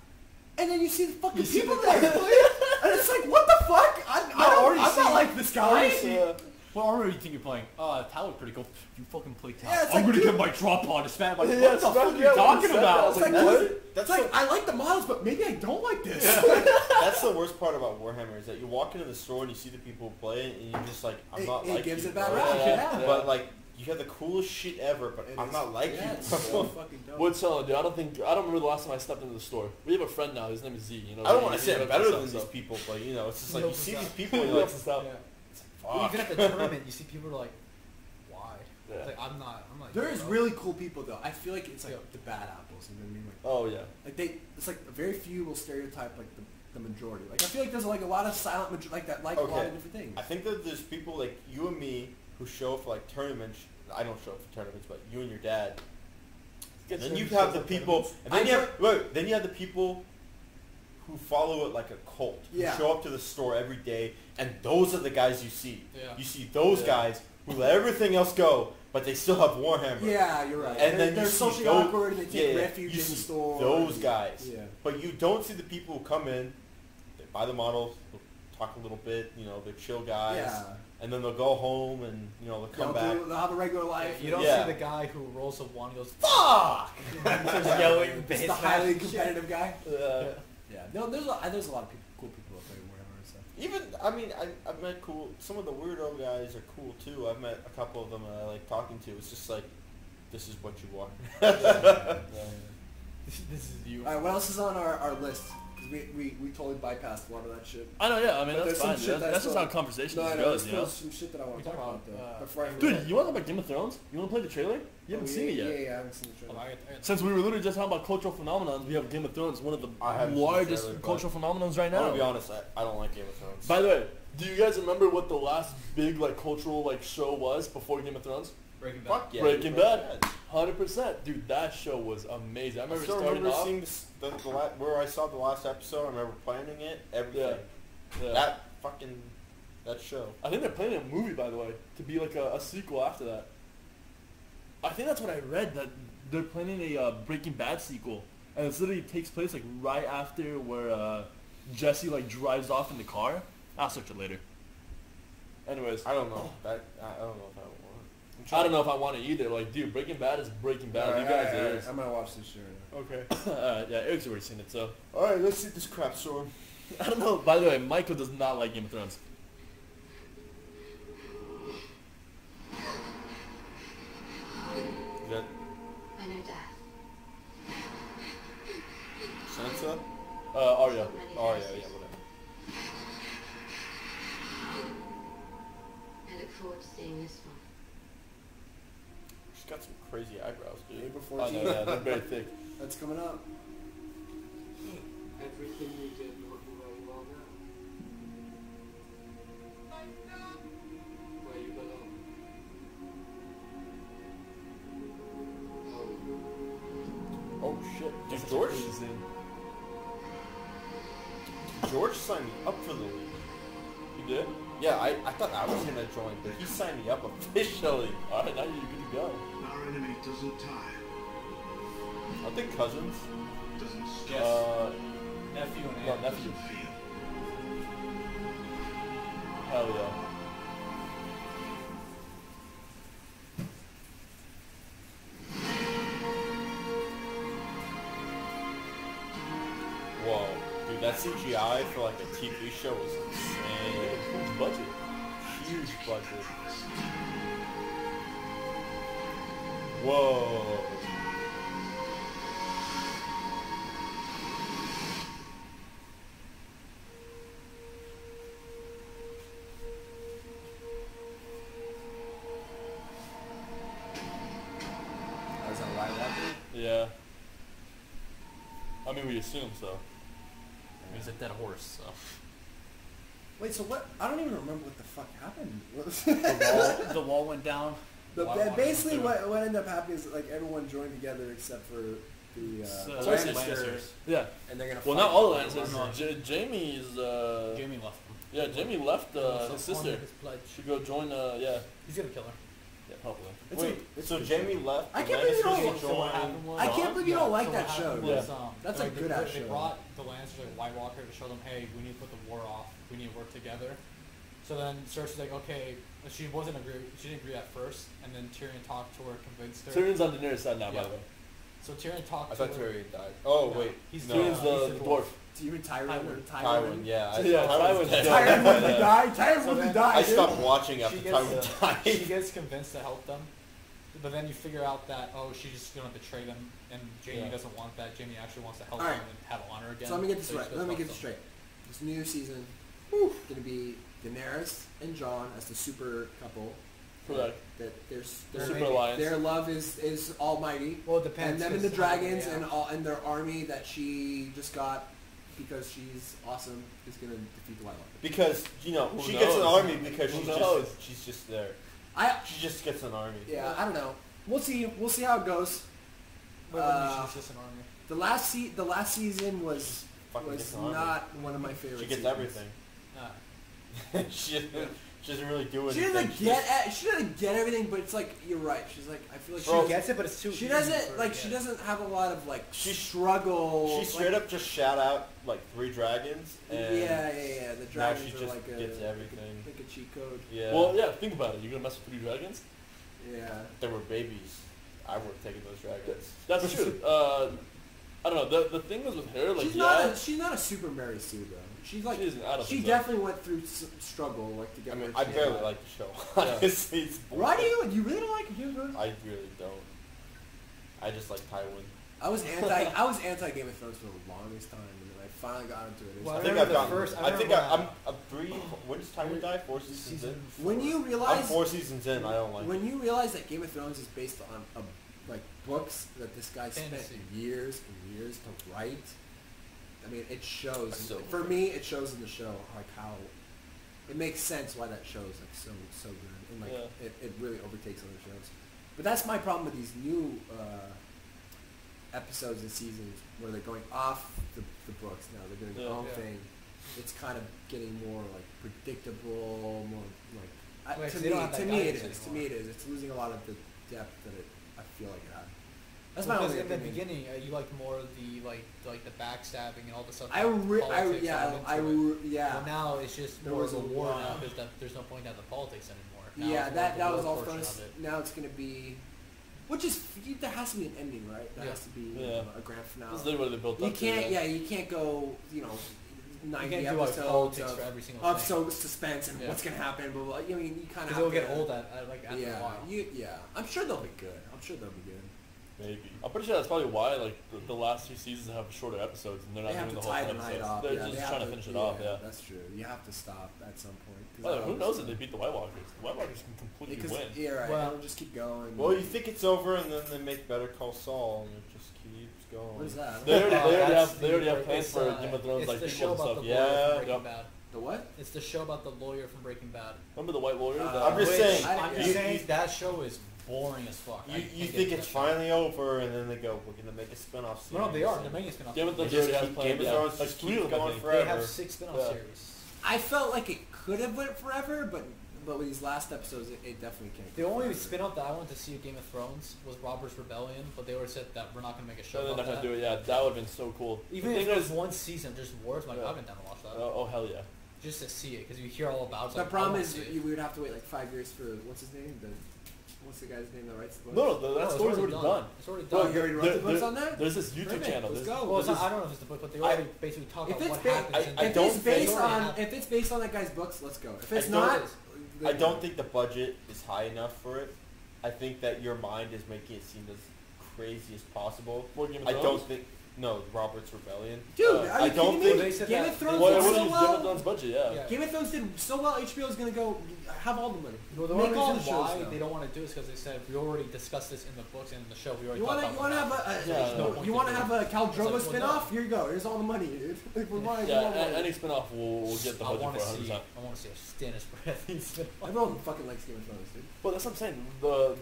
and then you see the fucking
see
people
the-
there. And it's like, what the fuck? I'm not like this guy.
Yeah.
What armor do you think you're playing? Tal looked pretty cool. You fucking play Tal.
Yeah, it's
I'm
like,
gonna
dude-
get my drop on this man. Like,
Yeah,
what
it's
the fuck
right
are
there
you
when
talking
you said that,
about?
I was
It's like,
What?
dude, it's like, I like the models, but maybe I don't like this.
That's the worst part about Warhammer is that you walk into the store and you see the people play and you're just like, I'm not
It
like
gives
you,
it bad
bro.
rap,
Yeah.
yeah.
But like, you have the coolest shit ever, but
It
I'm
is-
not like
yeah,
you.
it's so fucking dope.
What's dude? I don't remember the last time I stepped into the store. We have a friend now. His name is Z. You know.
I don't want
he
to say I'm
helps
better
us
than
out,
these
so.
people, but you know, it's just like
He
you
helps
see
us
these
out.
people
He
and you're
helps
like,
us out.
Well,
fuck.
even at the tournament, you see people are like, why?
Yeah.
It's like I'm like.
There is
bro.
really cool people though. I feel like it's like
Yeah.
the bad apples. You know what I mean? Like,
Oh yeah.
it's like very few will stereotype like the majority. Like I feel like there's like a lot of silent like that like a lot
Okay.
of different things.
I think that there's people like you and me who show up for like tournaments. I don't show up for tournaments, but you and your dad. And then you have the people, and then then you have the people who follow it like a cult. Who
Yeah.
show up to the store every day, and those are the guys you see.
Yeah.
You see those
Yeah.
guys who let everything else go, but they still have Warhammer.
Yeah, you're right.
And then
they're
you see
socially
those-
awkward and they take
yeah,
refuge
you
in the
see
store.
Those guys.
Yeah.
But you don't see the people who come in, they buy the models, they'll talk a little bit, they're chill guys.
Yeah.
And then they'll go home and, they'll come back.
They'll have a regular life.
You don't
Yeah.
see the guy who rolls a one and goes fuck. Starts yelling.
It's
his
the highly
match.
competitive guy.
Yeah.
Yeah. No, there's a lot of cool people that play Warhammer and stuff.
Even, I've met some of the weirdo guys are cool too. I've met a couple of them I like talking to. It's just like, this is what you are.
This is you.
All right, what else is on our list? 'Cause we totally bypassed a lot of that shit.
I know. Yeah. I mean
But
that's
there's some
fine.
shit
Dude.
that's
That's just
still-
how conversation
No, I know.
goes.
There's
You know.
still some shit that I want
We
to talk
talk
about though.
about,
Before I
Dude, you want to talk about Game of Thrones? You want to play the trailer? You haven't seen it yet.
Yeah, I haven't seen the trailer.
Since we were literally just talking about cultural phenomenons, we have Game of Thrones, one of the
I haven't seen the
largest
trailer, but
cultural phenomenons right
I'm
now.
gonna be honest, I don't like Game of Thrones.
By the way, do you guys remember what the last big cultural show was before Game of Thrones?
Breaking Bad.
Fuck yeah.
Breaking Bad. 100%, dude. That show was amazing. I
I
remember
still
starting
remember
off.
seeing where I saw the last episode. I remember planning it, everything.
Yeah.
That show.
I think they're planning a movie, by the way, to be like a sequel after that. I think that's what I read, that they're planning a Breaking Bad sequel, and it literally takes place right after where Jesse drives off in the car. I'll search it later. Anyways,
I don't know. I don't know if I want.
I don't know if I want it either. Dude, Breaking Bad is Breaking Bad.
Alright,
You guys,
alright,
it
alright.
is.
I'm gonna watch this shit right
Okay.
Yeah, Eric's already seen it, so
All right, let's see this crap storm.
I don't know. By the way, Michael does not like Game of Thrones.
Is that
I know death.
Sansa?
Arya.
Oh yeah, whatever.
I look forward to seeing this one.
She's got some crazy eyebrows,
now.
dude.
April
I know,
14th.
yeah, they're very thick.
That's coming up.
Everything you did working very well now. Where you belong. Home.
Oh shit.
That's
Dude,
such a
George?
crazy scene.
George signed me up for the league.
You did?
Yeah, I thought I was gonna join, but he signed me up officially.
Alright, now you're good to go.
Our enemy doesn't tire,
I think Cousins.
doesn't stop,
Yes. Nephew and
No,
aunt.
nephew.
doesn't feel.
Hell yeah.
Whoa. Dude, that CGI for a TV show was insane.
Huge budget.
Huge budget. Whoa.
Is that live action?
Yeah. I mean, we assume so.
He's a dead horse, so.
Wait, so what? I don't even remember what the fuck happened.
The wall went down. Why won't it
Basically,
go through?
what ended up happening is everyone joined together except for the
Lannisters.
Yeah.
and they're gonna.
Well,
fight
not all
for
of
the
Lancers.
Warhammer.
Jamie's.
Jamie left him.
Yeah, Jamie left his sister.
His pledge.
She go join. Yeah.
He's gonna kill her.
Yeah, probably.
It's
Wait,
it's
so
good
Jamie
show.
left.
I
the
can't believe you
Lannisters
don't-
will
So what
join
happened was-
I can't believe you don't like
so
that
what
show.
happened was,
That's a
like,
good
they,
ass
they
show.
brought the Lancers, White Walker, to show them, hey, we need to put the war off. We need to work together. So then Cersei's like, okay. She wasn't agree. She didn't agree at first, and then Tyrion talked to her, convinced her.
Tyrion's on Daenerys' side now, by
Yeah.
the way.
So Tyrion talked
I
to
thought
her.
Tyrion died. Oh,
No,
wait.
he's
no.
Tyrion's
he's
the dwarf.
Do you mean Tywin or
Tywin, yeah.
Yeah, Tywin's dead.
Tywin wouldn't die. Tywin
So
wouldn't
then-
die.
I
dude.
stopped watching after
She gets,
Tywin died.
she gets convinced to help them, but then you figure out that she's just gonna betray them, and Jamie
Yeah.
doesn't want that. Jamie actually wants to help
Alright.
them and have honor again.
So let me get this
he
right.
just
Let me
fucks
get this
them.
straight. This new season, gonna be Daenerys and Jon as the super couple,
Correct.
That there's
They're
Super
maybe-
Alliance.
their love is almighty.
Well, it depends.
And them and
'cause
the dragons
yeah.
and their army that she just got because she's awesome is gonna defeat the White Walkers.
Because
Who
she gets an
knows?
army because
Who
she's
knows?
just there.
I
She just gets an army.
yeah, I don't know. We'll see. We'll see how it goes.
Wait, she's just an army.
The last season was
Fucking gets an army.
not one of my favorite.
She gets
seasons.
everything.
Ah.
She doesn't really do
She
anything.
doesn't get everything, but it's like you're right. She's like I feel like
Bro,
She gets it, but it's too.
she
easy
doesn't
for her
like
to
she
get.
doesn't have a lot of like
She-
struggle.
She straight up just shout out like 3 dragons, and
yeah. The
now
dragons
she
are
just
like
gets
a
everything.
like a cheat code.
Yeah.
Well, yeah. Think about it. You're gonna mess with 3 dragons.
Yeah.
There were babies. I would have taken those dragons.
That's true. I don't know. The thing is with her, like,
she's not a super Mary Sue though. She's like
she isn't. I don't
she
think so.
definitely went through struggle like to get.
I mean,
where
I
she
barely
is.
like the show.
Yeah.
Honestly, it's
Why do
bullshit.
you really don't like Game of Thrones?
I really don't. I just like Tywin.
I was anti Game of Thrones for the longest time, and then I finally got into it.
Well,
I
I
think
remember
I've
the
gotten.
first- I
I think
remember
I'm 3. When does Tywin die? 4 seasons in.
when you
I'm
realize
4 seasons in. I don't like
when
it.
you realize that Game of Thrones is based on like books that this guy
Fantasy.
spent years and years to write. I mean, it shows.
So-
For me, it shows in the show like how it makes sense why that show is like so good, and like
Yeah.
it really overtakes other shows. But that's my problem with these new episodes and seasons where they're going off the books now. They're doing their
Yeah.
own
Yeah.
thing. It's kind of getting more like predictable, more like
Right,
to
'cause
me.
they don't have that
To me, it
guidance
is. To
anymore.
me, it is. It's losing a lot of the depth that I feel like it had. That's
Well,
my
'cause
only
in the
opinion.
beginning, you liked more of the like the backstabbing and all the stuff.
I
that
re-
politics
yeah,
add into it.
yeah.
Well, now it's just
There
more
was
of a
a
war
lot.
now because there's no point to have the politics anymore. Now
Yeah,
it's more of
that
the
was
war
all
portion
fun.
of it.
Now it's gonna be, which is there has to be an ending, right? There
Yeah.
has to be
Yeah.
a grand
This is
finale.
literally what they built
You
up to.
can't, you can't go, 90
You can't do like
episodes
politics for every single
of
thing.
so suspense and
Yeah.
what's gonna happen. Blah, blah. I mean, you kind of
Because it'll get old like after a
Yeah,
while.
yeah. I'm sure they'll be good. I'm sure they'll be good.
Maybe. I'm pretty sure that's probably why like the last 2 seasons have shorter episodes and they're
They
not
have
doing
to
the whole
tie the
10
night
episodes.
off.
They're
Yeah, they
just
have
trying to
to
finish it off. Yeah.
That's true. You have to stop at some point. 'cause
Well, who
otherwise-
knows if they beat the White Walkers? The White Walkers can completely
Because
win.
yeah, right.
Well-
It'll just keep going.
Well, you think it's over, and then they make Better Call Saul, and it just keeps going.
What is that?
They already,
That's
they already have
the-
plans
it's,
for Game of Thrones,
it's
like
the
people
show
and
about
stuff.
the
Yeah,
lawyer from Breaking
yep.
Bad.
The what?
It's the show about the lawyer from Breaking Bad.
Remember the White Warrior?
Uh,
I'm just
Which,
saying,
I'm just
you-
saying
you-
that show is boring as fuck. I
You
can't
think
get into
it's
that show.
finally over, and then they go, we're gonna make a spin-off series.
No, they are. They're making a spin-off.
Game of
series.
Thrones
They just
already has
keep-
plans.
Game of
Yeah.
Thrones
Like
just
3
keep
of them, I
going
think.
forever.
They have 6 spin-off
Yeah.
series.
I felt like it could have went forever, but with these last episodes, it definitely can't.
The
go
only
forever.
spin-off that I wanted to see of Game of Thrones was Robert's Rebellion, but they already said that we're not going to make a show
So they're
about
not gonna
that.
do it. Yeah, that would have been so cool.
Even
The
if
thing
it was
is-
one season, just words, like,
Yeah.
I've been down to watch that.
oh hell yeah.
Just to see it, because you hear all about it. it's
The
like, I
problem
wanna
is
see it.
we would have to wait like 5 years for what's his name? What's the guy's name that writes the book?
No,
No,
that
it's
story's already done.
It's already
Well,
done.
you already wrote the books on that?
There's this YouTube
Perfect,
channel.
let's
There's-
go.
Well, it's not,
there's
I don't know if it's the book, but they
I-
already basically talk
If
about
it's,
what
ba-
happens.
I
in
if
don't
it's
think-
based
It already
on
happened.
if it's based on that guy's books, let's go. If it's
I don't-
not,
I don't think the budget is high enough for it. I think that your mind is making it seem as crazy as possible.
More Game of
I
Thrones?
don't think. No, Robert's Rebellion.
Dude,
Uh,
are you
I don't
kidding
think-
me?
They said
Game
that-
of Thrones
Well,
did
it
so
would use Game of
well.
Thrones budget, yeah.
Yeah.
Game of Thrones did so well. HBO is gonna go have all the money.
Well, the
Make
only
all
reason
the shows
why
now.
they don't want to do it is because they said we already discussed this in the books and in the show. We already
You want
talked
to
about
have
what happens.
a
Yeah, no
point
you
to
want to
do
have
it.
a Khal
It's like,
Drogo
well,
spin-off? Here you go. Here's all the money, dude. Like, we're buying
Yeah,
all the money.
any spin-off will get the
I
budget
want
for
to see.
100%.
I want to see a Stannis Baratheon spin-off.
Everyone fucking likes Game of Thrones, dude.
Well, that's what I'm saying. The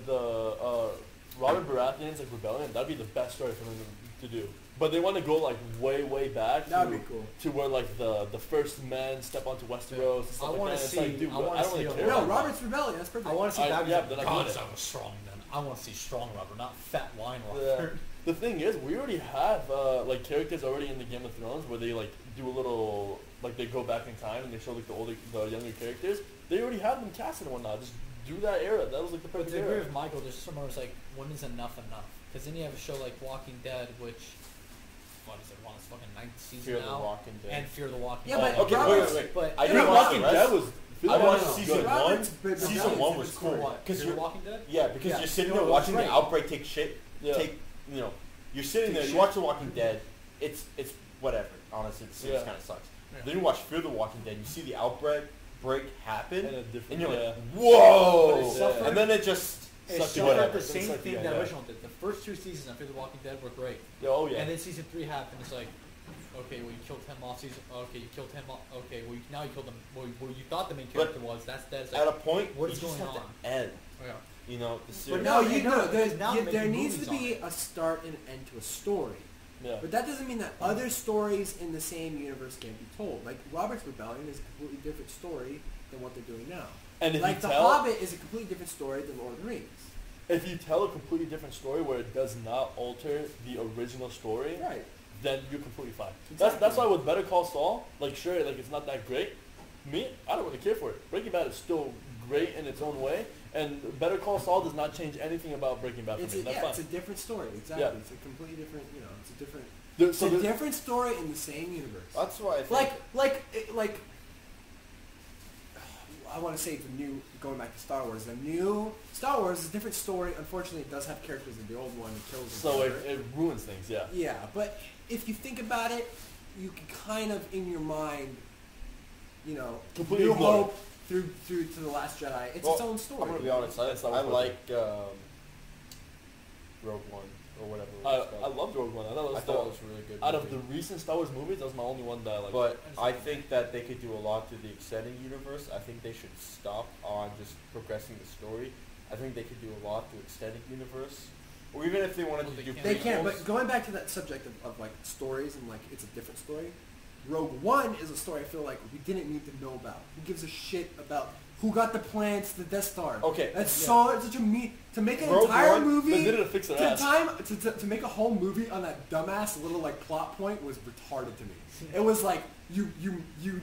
Robert Baratheon's like Rebellion, that'd be the best story for them to do. But they want to go like way back
That
to,
would be cool.
to where like the first men step onto Westeros and stuff
I
like
wanna
that. It's
see-
like, dude,
I wanna
I don't
see
really
a-
care.
No,
about
Robert's Rebellion. That's perfect.
I want to see
I-
that.
yeah,
because
then I'm
God,
with it.
I was strong then. I want to see strong Robert, not fat wine
Yeah.
Robert.
The thing is, we already have like characters already in the Game of Thrones where they like do a little like they go back in time and they show like the younger characters. They already have them casted and whatnot. Just do that era. That was like the
But
perfect
to agree
era.
with Michael, there's some where it's like, when is enough enough? Because then you have a show like Walking Dead, which, what is it, on its fucking 9th season
Fear the
now?
Walking Dead.
And Fear the Walking
Yeah,
Dead.
but
Okay,
Robert's-
wait.
But
I
Fear
didn't
the
watch
Walking
the
Dead
rest.
was. Fear
I
the
watched
Walking
season
Dead.
one.
Robert's
Season
Rebellion's
one
a
was
good story.
cool because
Fear
you're
the Walking Dead?
yeah because
Yeah.
you're sitting
No,
there
it was
watching
great.
the outbreak take shit.
Yeah.
You're sitting there.
Take
You watch The Walking Dead. It's whatever. Honestly, it
Yeah.
kind of sucks.
Yeah.
Then you watch Fear the Walking Dead. You see the outbreak. break happen,
And a different-
and you're like,
yeah.
whoa!
But it suffered-
And then it just
It
Sucked
suffered
whatever.
the
It's
same
like,
thing
yeah,
that
yeah.
original did. The first 2 seasons of Fear the Walking Dead were great.
Yeah, oh yeah.
And then season 3 happened. It's like, okay, well you killed him off. Okay, you killed him off. Okay, well now you killed him. Well, you thought the main character was. That's dead. It's like,
at a point,
what
you
is
just
going
have
on?
to end.
yeah.
You know, the
But
series.
no,
No,
you know, because now they're
there
making
needs to
movies
be
on
a start and an end to a story.
Yeah.
But that doesn't mean that other stories in the same universe can't be told. Like Robert's Rebellion is a completely different story than what they're doing now.
And if
Like
you
The
tell,
Hobbit is a completely different story than Lord of the Rings.
if you tell a completely different story where it does not alter the original story,
Right.
then you're completely fine.
Exactly.
That's why with Better Call Saul, like sure, like it's not that great. Me, I don't really care for it. Breaking Bad is still great in its own way, and Better Call Saul does not change anything about Breaking Bad for
It's
me.
a,
That's
yeah,
fine.
it's a different story. Exactly.
Yeah.
It's a completely different. You know, it's a different.
There- so
it's a
there-
different story in the same universe.
That's why I think.
Like. I want to say the new, going back to Star Wars. The new Star Wars is a different story. Unfortunately, it does have characters in the old one and kills.
so
them.
it ruins things, yeah.
Yeah, but if you think about it, you can kind of in your mind, you know,
Completely
New
ignore it.
Hope through to the Last Jedi. It's
Well,
its own story.
I'm gonna be honest.
That's not
I
what
like Rogue One or whatever. It was
I
called.
loved Rogue One. I thought it
I
was,
thought it was a really good.
out of
movie.
the recent Star Wars movies, that was my only one that I liked.
But I think that they could do a lot through the extended universe. I think they should stop on just progressing the story. I think they could do a lot through extended universe. Or even if they wanted
Well,
to
they
do
can't.
They can,
prequels.
but going back to that subject of like stories and like it's a different story. Rogue One is a story I feel like we didn't need to know about. Who gives a shit about who got the plans to the Death Star?
Okay.
That's so such a to make an
Rogue
entire
One,
movie.
they did it to fix their ass.
To make a whole movie on that dumbass little like plot point was retarded to me. It was like you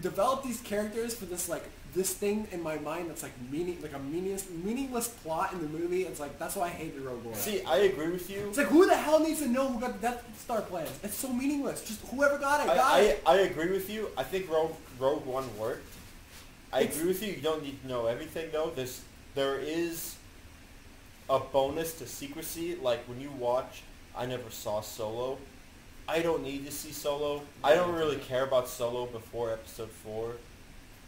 develop these characters for this like this thing in my mind that's like meaningless plot in the movie. It's like that's why I hate the Rogue One.
See, I agree with you.
It's like who the hell needs to know who got the Death Star plans? It's so meaningless. Just whoever got it, got it.
I agree with you. I think Rogue One worked. I
It's-
agree with you. You don't need to know everything though. There is a bonus to secrecy. Like when you watch, I never saw Solo. I don't need to see Solo. I don't really care about Solo before episode 4.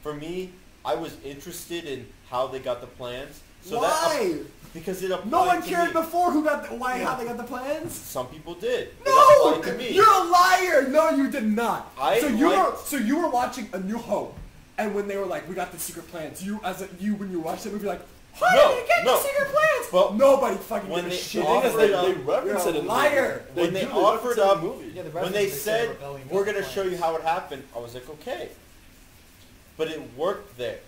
For me, I was interested in how they got the plans. So
Why?
Because it applied
No one
to
cared
me.
before who got how they got the plans.
Some people did. It
No,
applied to me.
you're a liar. No, you did not.
I liked-
so you were watching A New Hope, and when they were like, "We got the secret plans," when you watched the movie, you're like, "How
No,
did they get
no.
the secret plans?"
Well,
nobody fucking
when
gave a
they-
shit.
The thing is,
offered
they
up-
reference
You're
it
a
in the
liar.
movie.
When they
do
offered
reference it in
up-
the movie.
Yeah, the
when they
reference,
said,
Rebellion
we're
got
going to
the
show you
plans.
how it happened, I was like, okay. But it worked there.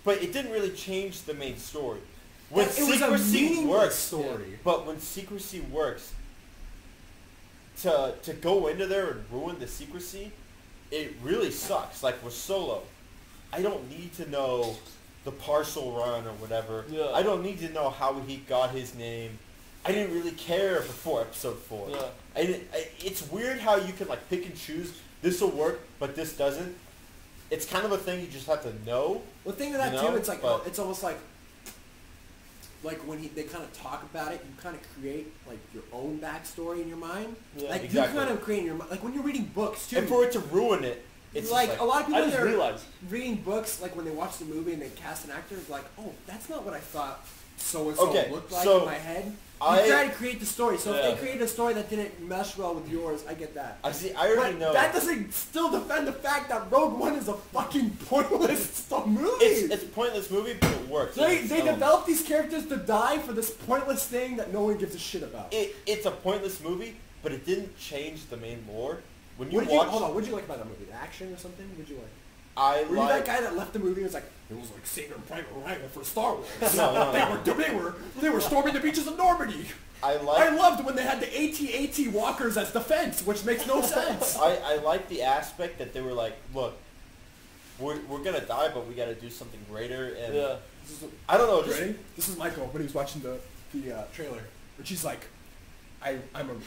But it didn't really change the main story. When
It was a
secrecy
meaningless
works,
story.
but when secrecy works, to go into there and ruin the secrecy, it really sucks. Like with Solo, I don't need to know the parcel run or whatever.
Yeah.
I don't need to know how he got his name. I didn't really care before episode 4.
Yeah.
It's weird how you can like pick and choose. This will work, but this doesn't. It's kind of a thing you just have to know.
Well, think of that
You know,
too. It's like
but-
it's almost like when they kind of talk about it, you kind of create like your own backstory in your mind.
Yeah.
Like
Exactly.
you kind of create in your mind. Like when you're reading books too.
And for it to ruin it, it's
like
just
a lot of
I
people
just
that are
realized.
reading books, like when they watch the movie and they cast an actor, it's like, oh, that's not what I thought so and so
Okay,
looked like
so
in my head.
I-
You try to create the story. So
Yeah.
if they created a story that didn't mesh well with yours, I get that.
I see. I already
But
know.
that doesn't still defend the fact that Rogue One is a fucking pointless movie.
It's a pointless movie, but it works.
They
It's,
develop these characters to die for this pointless thing that no one gives a shit about.
It's a pointless movie, but it didn't change the main lore. When you
What did you
watch,
hold on? What did you like about that movie? The action or something? What did you like?
I
Were you that
like.
guy that left the movie and was like, it was like Saving Private Ryan for Star Wars?
No.
They were storming the beaches of Normandy.
I
I
like.
loved when they had the AT-AT walkers as defense, which makes no sense.
I like the aspect that they were like, look, we're gonna die, but we got to do something greater. And
Yeah.
I don't know. Just,
Ready? This is Michael when he was watching the trailer, which he's like, I'm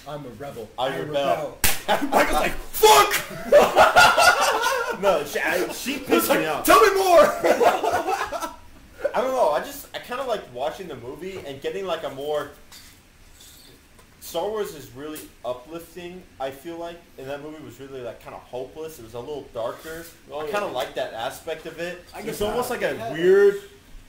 a rebel.
I rebel.
Michael's like, fuck!
no, she pissed me off.
Tell me more!
I don't know. I kind of like watching the movie and getting like a more Star Wars is really uplifting, I feel like, and that movie was really like kind of hopeless. It was a little darker.
Oh,
I kind of like that aspect of it.
I
It's
guess
almost
not.
like a weird.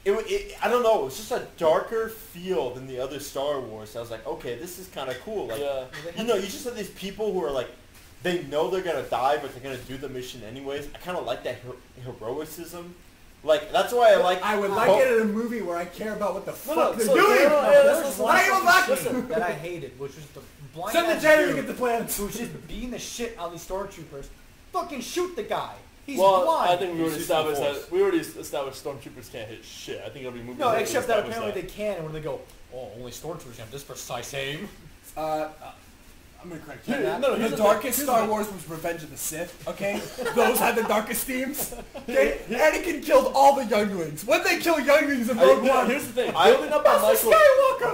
I don't know. It was just a darker feel than the other Star Wars. I was like, okay, this is kind of cool. Like,
Yeah.
you know, you just have these people who are like, they know they're gonna die, but they're gonna do the mission anyways. I kind of like that heroicism. Like, that's why I like.
I would like it in a movie where I care about what the fuck they're
so
doing.
yeah,
No,
yeah,
there's
listen,
one
I ain't
fucking
gonna
shit that I hated, which was the blind
Send the
ass
janitor to
dude
get the plans.
who was just beating the shit out of these stormtroopers. Fucking shoot the guy. He's
Well,
blind.
I think we already
He's using
established
force.
that. We already established stormtroopers can't hit shit. I think every movie.
No,
we
except that
established
apparently they can, and when they go, oh, only stormtroopers have this precise aim.
I'm gonna correct you.
Here, no, here's
The
the
darkest
thing.
Star Wars was Revenge of the Sith, okay? Those had the darkest themes. Okay? Anakin killed all the younglings. When they kill younglings in Rogue One,
Here's the thing.
I-
Building up on
that's the
Michael.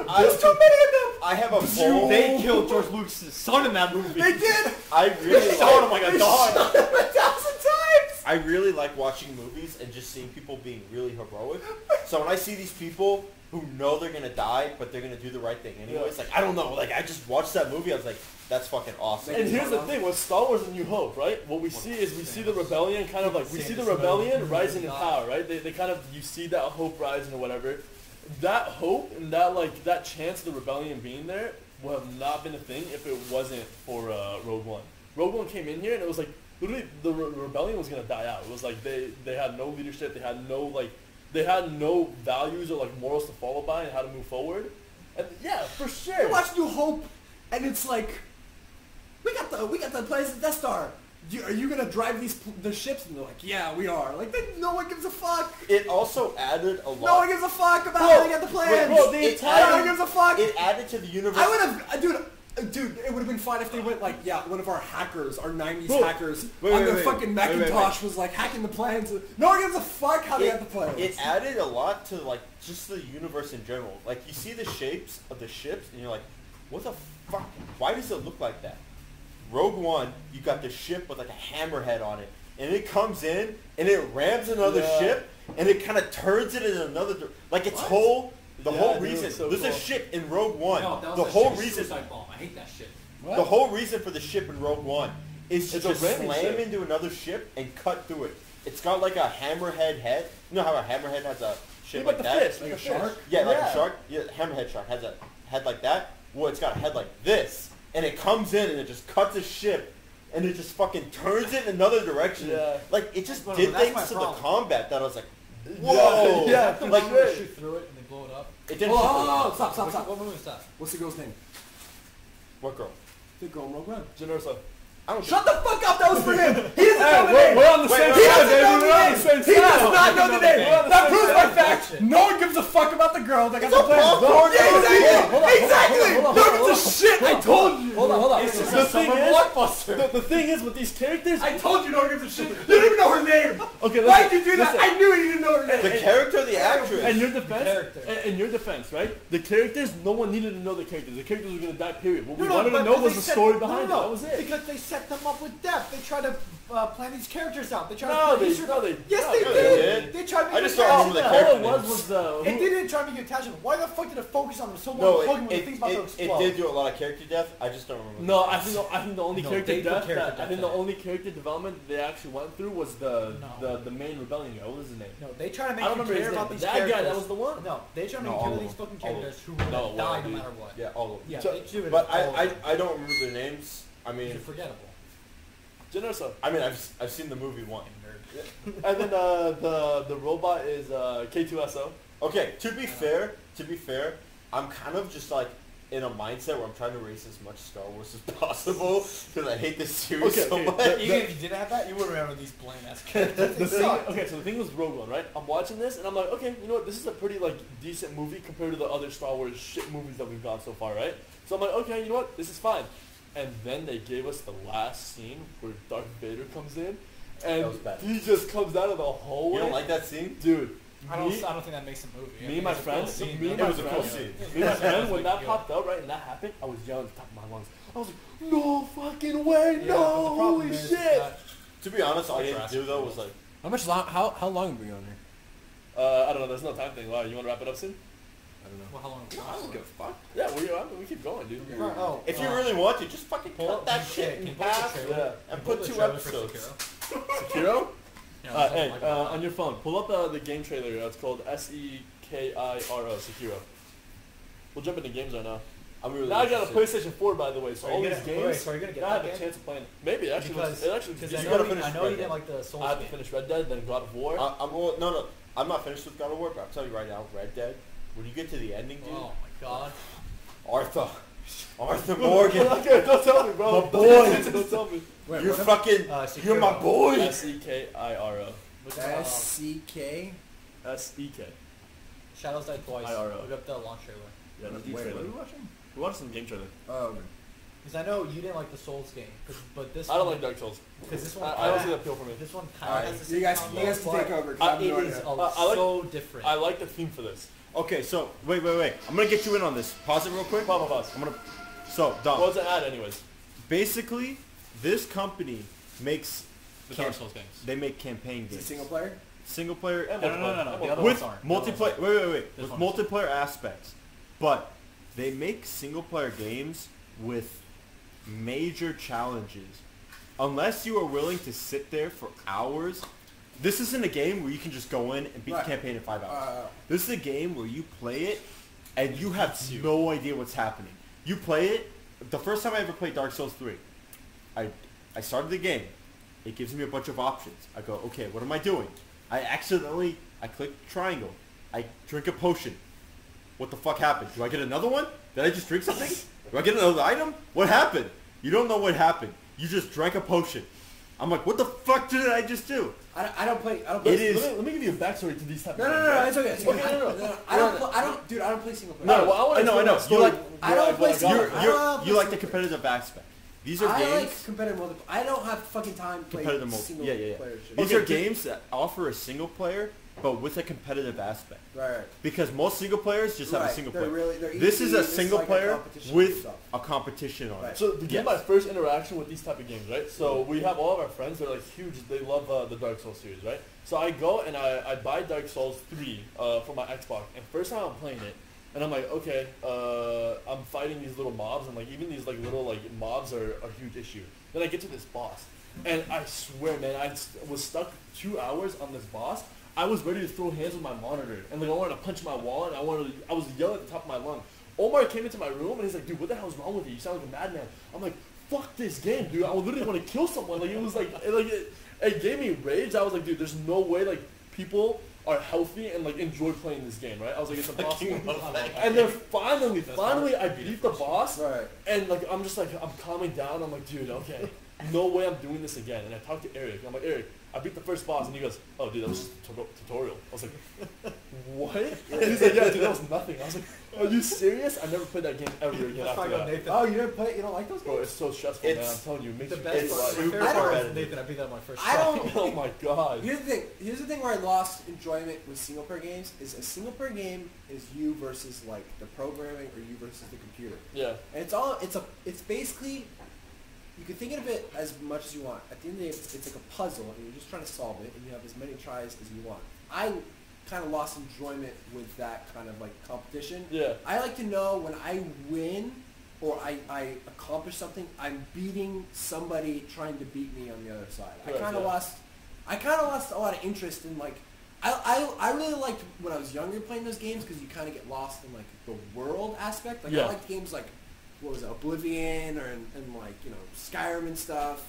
Skywalker! There's too many of them!
I have a full.
They killed George Lucas' son in that movie.
They did!
I really
shot him like a
They
dog.
shot him 1,000 times!
I really like watching movies and just seeing people being really heroic. So when I see these people who know they're gonna die, but they're gonna do the right thing anyways, like I don't know, like I just watched that movie, I was like, that's fucking awesome.
And here's the thing with Star Wars: A New Hope, right? What we see is we see the rebellion kind of like we see the rebellion rising in power, right? They kind of you see that hope rising or whatever. That hope and that chance of the rebellion being there would have not been a thing if it wasn't for Rogue One. Rogue One came in here and it was like literally the rebellion was gonna die out. It was like they had no leadership, they had no values or like morals to follow by and how to move forward. And yeah, for sure.
You watch New Hope, and it's like, we got the plans of Death Star. Are you gonna drive the ships? And they're like, yeah, we are. Like, then no one gives a fuck.
It also added a lot.
No one gives a fuck about how they got the plans.
bro, the
It
entire-
no one gives a fuck.
It added to the universe.
I would have, dude, it would have been fine if they went like, yeah, one of our hackers, our 90s
Bro,
hackers,
wait,
on
wait,
their
wait.
fucking
Wait, wait,
Macintosh was like hacking the plans. No one gives a fuck how they got the plans.
It added a lot to like just the universe in general. Like you see the shapes of the ships and you're like, what the fuck? Why does it look like that? Rogue One, you got the ship with like a hammerhead on it, and it comes in and it rams another
Yeah.
ship, and it kind of turns it in another. Like its
What?
whole, the
Yeah,
whole
dude,
reason.
it's so
There's a
cool.
ship in Rogue One.
No, that was
the
a
whole
shit
reason.
suicide bomb. I hate that shit.
What?
The whole reason for the ship in Rogue One is to
It's a
just
ramming
slam
ship.
into another ship and cut through it. It's got like a hammerhead head. You know how a hammerhead has a shape
Like
like
the
that?
fish,
Like a
fish.
shark?
Yeah, like
Yeah.
a shark. Yeah, hammerhead shark has a head like that. Well, it's got a head like this, and it comes in and it just cuts the ship, and it just fucking turns it in another direction.
Yeah.
Like it just
Well,
did
that's
things
my
to the
problem.
combat that I was like,
Yeah,
whoa.
yeah,
The
like
one where they shoot through it and they blow it up.
it didn't.
Oh, stop.
What movie is that?
What's the girl's name?
What girl?
The girl in Rogue One.
Generosa.
I don't.
Shut the fuck up! That was for him. He doesn't know the
We're
name.
on the same
He
side,
doesn't
baby.
know
We're on the
the name.
same
He does
side.
not know the name.
We're on the
That
same
proves
side.
my fact. No one gives a fuck about the girl that got the plans.
popcorn
Yeah,
movie.
exactly. Exactly. No one gives a shit. I told you.
Hold on.
It's
It's
just
a
the thing
summer
is-
blockbuster.
The thing is with these characters.
I told you no one gives a shit. You don't even know her name.
Okay,
Why'd
listen,
you do that?
listen.
I knew you didn't know her name.
The character, or the actress.
In your defense,
character.
in your defense, right? The characters, no one needed to know the characters. The characters were gonna die. Period. What we wanted to
but
know
they
was the
set-
story behind it. That was it.
Because they set them up with depth. They try to plan these characters out. They try
No,
to
they-
Easter-
no, they-
Yes,
no,
they
no,
they
did.
did.
They tried to
I
make
just
you
don't
attach
remember the
them.
character
All it was
names.
was the.
It
who-
didn't try to make you attach them. Why the fuck did it focus on them so
No,
much? When
it,
things about to
it
explode.
did do a lot of character death. I just don't remember.
No, I think the only
No,
character
they put
death
character
that I
death
think the
in it.
only character development they actually went through was the
No.
the main rebellion guy. What was his name?
No, they try to
I
make
don't
you
remember his
care
name.
about
But
these
that
characters.
guy, that was the one.
No, they try to
No,
make you
all
care
of
about these
them.
fucking
All of
characters who
them.
will
No,
die
well,
no
dude.
matter what.
Yeah, all of them.
Yeah,
So-
they do it.
But
all of them.
I don't remember their names. I mean,
They're forgettable.
Generosa.
I mean, I've seen the movie once.
And then the robot is K2SO.
Okay, to be fair, I'm kind of just like in a mindset where I'm trying to erase as much Star Wars as possible because I hate this series
Okay,
so
okay,
much.
Even if you didn't have that, you would remember these plain ass characters.
The thing, okay, so the thing was Rogue One, right? I'm watching this and I'm like, okay, you know what? This is a pretty like decent movie compared to the other Star Wars shit movies that we've got so far, right? So I'm like, okay, you know what? This is fine. And then they gave us the last scene where Darth Vader comes in, and
That was bad.
he just comes out of the hallway.
You don't like that scene?
Dude?
I don't
me,
think that makes a movie. I
me
think
and my
it's a cool
friends,
scene.
me and
It
my
was a cool
friends,
scene.
me and my friends, when
Big
that
deal.
popped out, right, and that happened, I was yelling at the top of my lungs. I was like, no fucking way,
Yeah, but
no,
the problem
holy
is
shit.
that
To be honest, all I didn't
Jurassic
do though
World.
was like,
How long have we been on here?
I don't know, there's no time thing. Wow, you want to wrap it up soon?
I don't know.
Well, how long?
No, I don't give a fuck.
Yeah, we keep going, dude.
Oh,
If you really want to, just fucking
pull
cut
up
that shit in half and put 2 episodes.
Sekiro?
Yeah,
Hey,
like
on your phone, pull up the game trailer. It's called Sekiro, Sekiro. We'll jump into games right now.
I'm really
Now I got a
interested.
PlayStation 4, by the way, so all these games,
So are you gonna get
now I
that
have a
game?
chance of playing. Maybe, actually,
Because
it actually
because
you
I
gotta
know,
finish
I know
Red
you
Dead.
didn't like the Souls
I have to
game.
finish Red Dead, then God of War.
No, I'm not finished with God of War, but I'll tell you right now, Red Dead, when you get to the ending, dude,
Oh my god.
Arthur Morgan,
Okay, don't tell me, bro.
My boy.
Don't tell me.
Wait,
you're
what
fucking,
Sekiro.
you're my boy.
Sekiro.
S-C-K?
S-E-K.
Shadows Die Twice.
IRL.
Look up the launch trailer.
Yeah, that's the
Wait,
trailer.
what are we watching?
We watched some game trailer.
Oh, okay.
Because I know you didn't like the Souls game, but this
I don't
one,
like Dark Souls.
because this one
I don't see the appeal for me.
This one
All
kind
right,
of has the
you
same
guys
combo,
can take over. 'Cause I have
It
no
is
idea.
I like-
so different.
I like the theme for this.
Okay, so wait. I'm gonna get you in on this. Pause it real quick.
Pause.
So, Dom.
What was the ad, anyways?
Basically, this company makes
The Dark Souls games.
they make campaign
Is it
games.
single player?
Single player
And
No. The other
with
ones aren't.
multiplayer. Wait.
This
With
one is.
multiplayer aspects, but they make single player games with major challenges. Unless you are willing to sit there for hours, this isn't a game where you can just go in and beat
Right.
the campaign in 5 hours.
Uh,
This is a game where you play it and you have
Beats you.
no idea what's happening. You play it. The first time I ever played Dark Souls 3, I started the game. It gives me a bunch of options. I go, okay, what am I doing? I click triangle. I drink a potion. What the fuck happened? Do I get another one? Did I just drink something? Do I get another item? What happened? You don't know what happened. You just drank a potion. I'm like, what the fuck did I just do?
I don't play.
It is.
Let me give you a backstory to these type of
No,
games. right?
it's okay. It's okay.
Okay, no.
I don't, dude. I don't play single player.
No, well, I want
I
to
know.
know.
You like,
I don't play single.
you're,
I
you're,
don't
you
play
like the
single
competitive aspect. These are
I
games.
like competitive multiplayer. I don't have fucking time to play
Competitive multi-
single
yeah.
player shit.
These
Okay,
are
dude.
games that offer a single player, but with a competitive aspect.
Right.
Because most single players just have a
Right.
single
They're
player.
they're
This is
easy,
a single
like
player
competition
with
stuff.
a competition on
Right.
it.
So to get
Yes.
my first interaction with these type of games, right? So we have all of our friends. They're like huge. They love the Dark Souls series, right? So I go and I buy Dark Souls 3 for my Xbox. And first time I'm playing it, and I'm like, okay, I'm fighting these little mobs, and like even these like little like mobs are a huge issue. Then I get to this boss, and I swear, man, was stuck 2 hours on this boss. I was ready to throw hands with my monitor, and like I wanted to punch my wall, and I was yelling at the top of my lung. Omar came into my room, and he's like, dude, what the hell's wrong with you? You sound like a madman. I'm like, fuck this game, dude. I would literally want to kill someone. Like it was like it gave me rage. I was like, dude, there's no way like people are healthy and like enjoy playing this game, right? I was like, it's impossible. And then finally, I beat the boss,
Right.
and like I'm just like I'm calming down. I'm like, dude, okay, no way I'm doing this again. And I talked to Eric. I'm like, Eric, I beat the first boss, and he goes, oh, dude, that was just a tutorial. I was like, what? And he's like, yeah, dude, that was nothing. I was like, are you serious? I never played that game ever again
That's
after
why I go
that.
Nathan.
Oh, you didn't play? You don't like those
Bro,
games?
it's so stressful, man. I'm
It's
telling you, it makes
The
you
best
feel
part,
like,
my favorite
I
part
don't-
is Nathan. I beat that on my first
I
try.
don't.
oh my god.
Here's the thing where I lost enjoyment with single player games is a single player game is you versus like the programming or you versus the computer.
Yeah.
And it's basically, you can think of it as much as you want. At the end of the day, it's like a puzzle, and you're just trying to solve it, and you have as many tries as you want. I kind of lost enjoyment with that kind of like competition.
Yeah.
I like to know when I win or I accomplish something, I'm beating somebody trying to beat me on the other side.
Correct,
I kind of lost a lot of interest in like. I really liked when I was younger playing those games because you kind of get lost in like the world aspect. Like
Yeah.
I liked games like what was it, Oblivion and like Skyrim and stuff.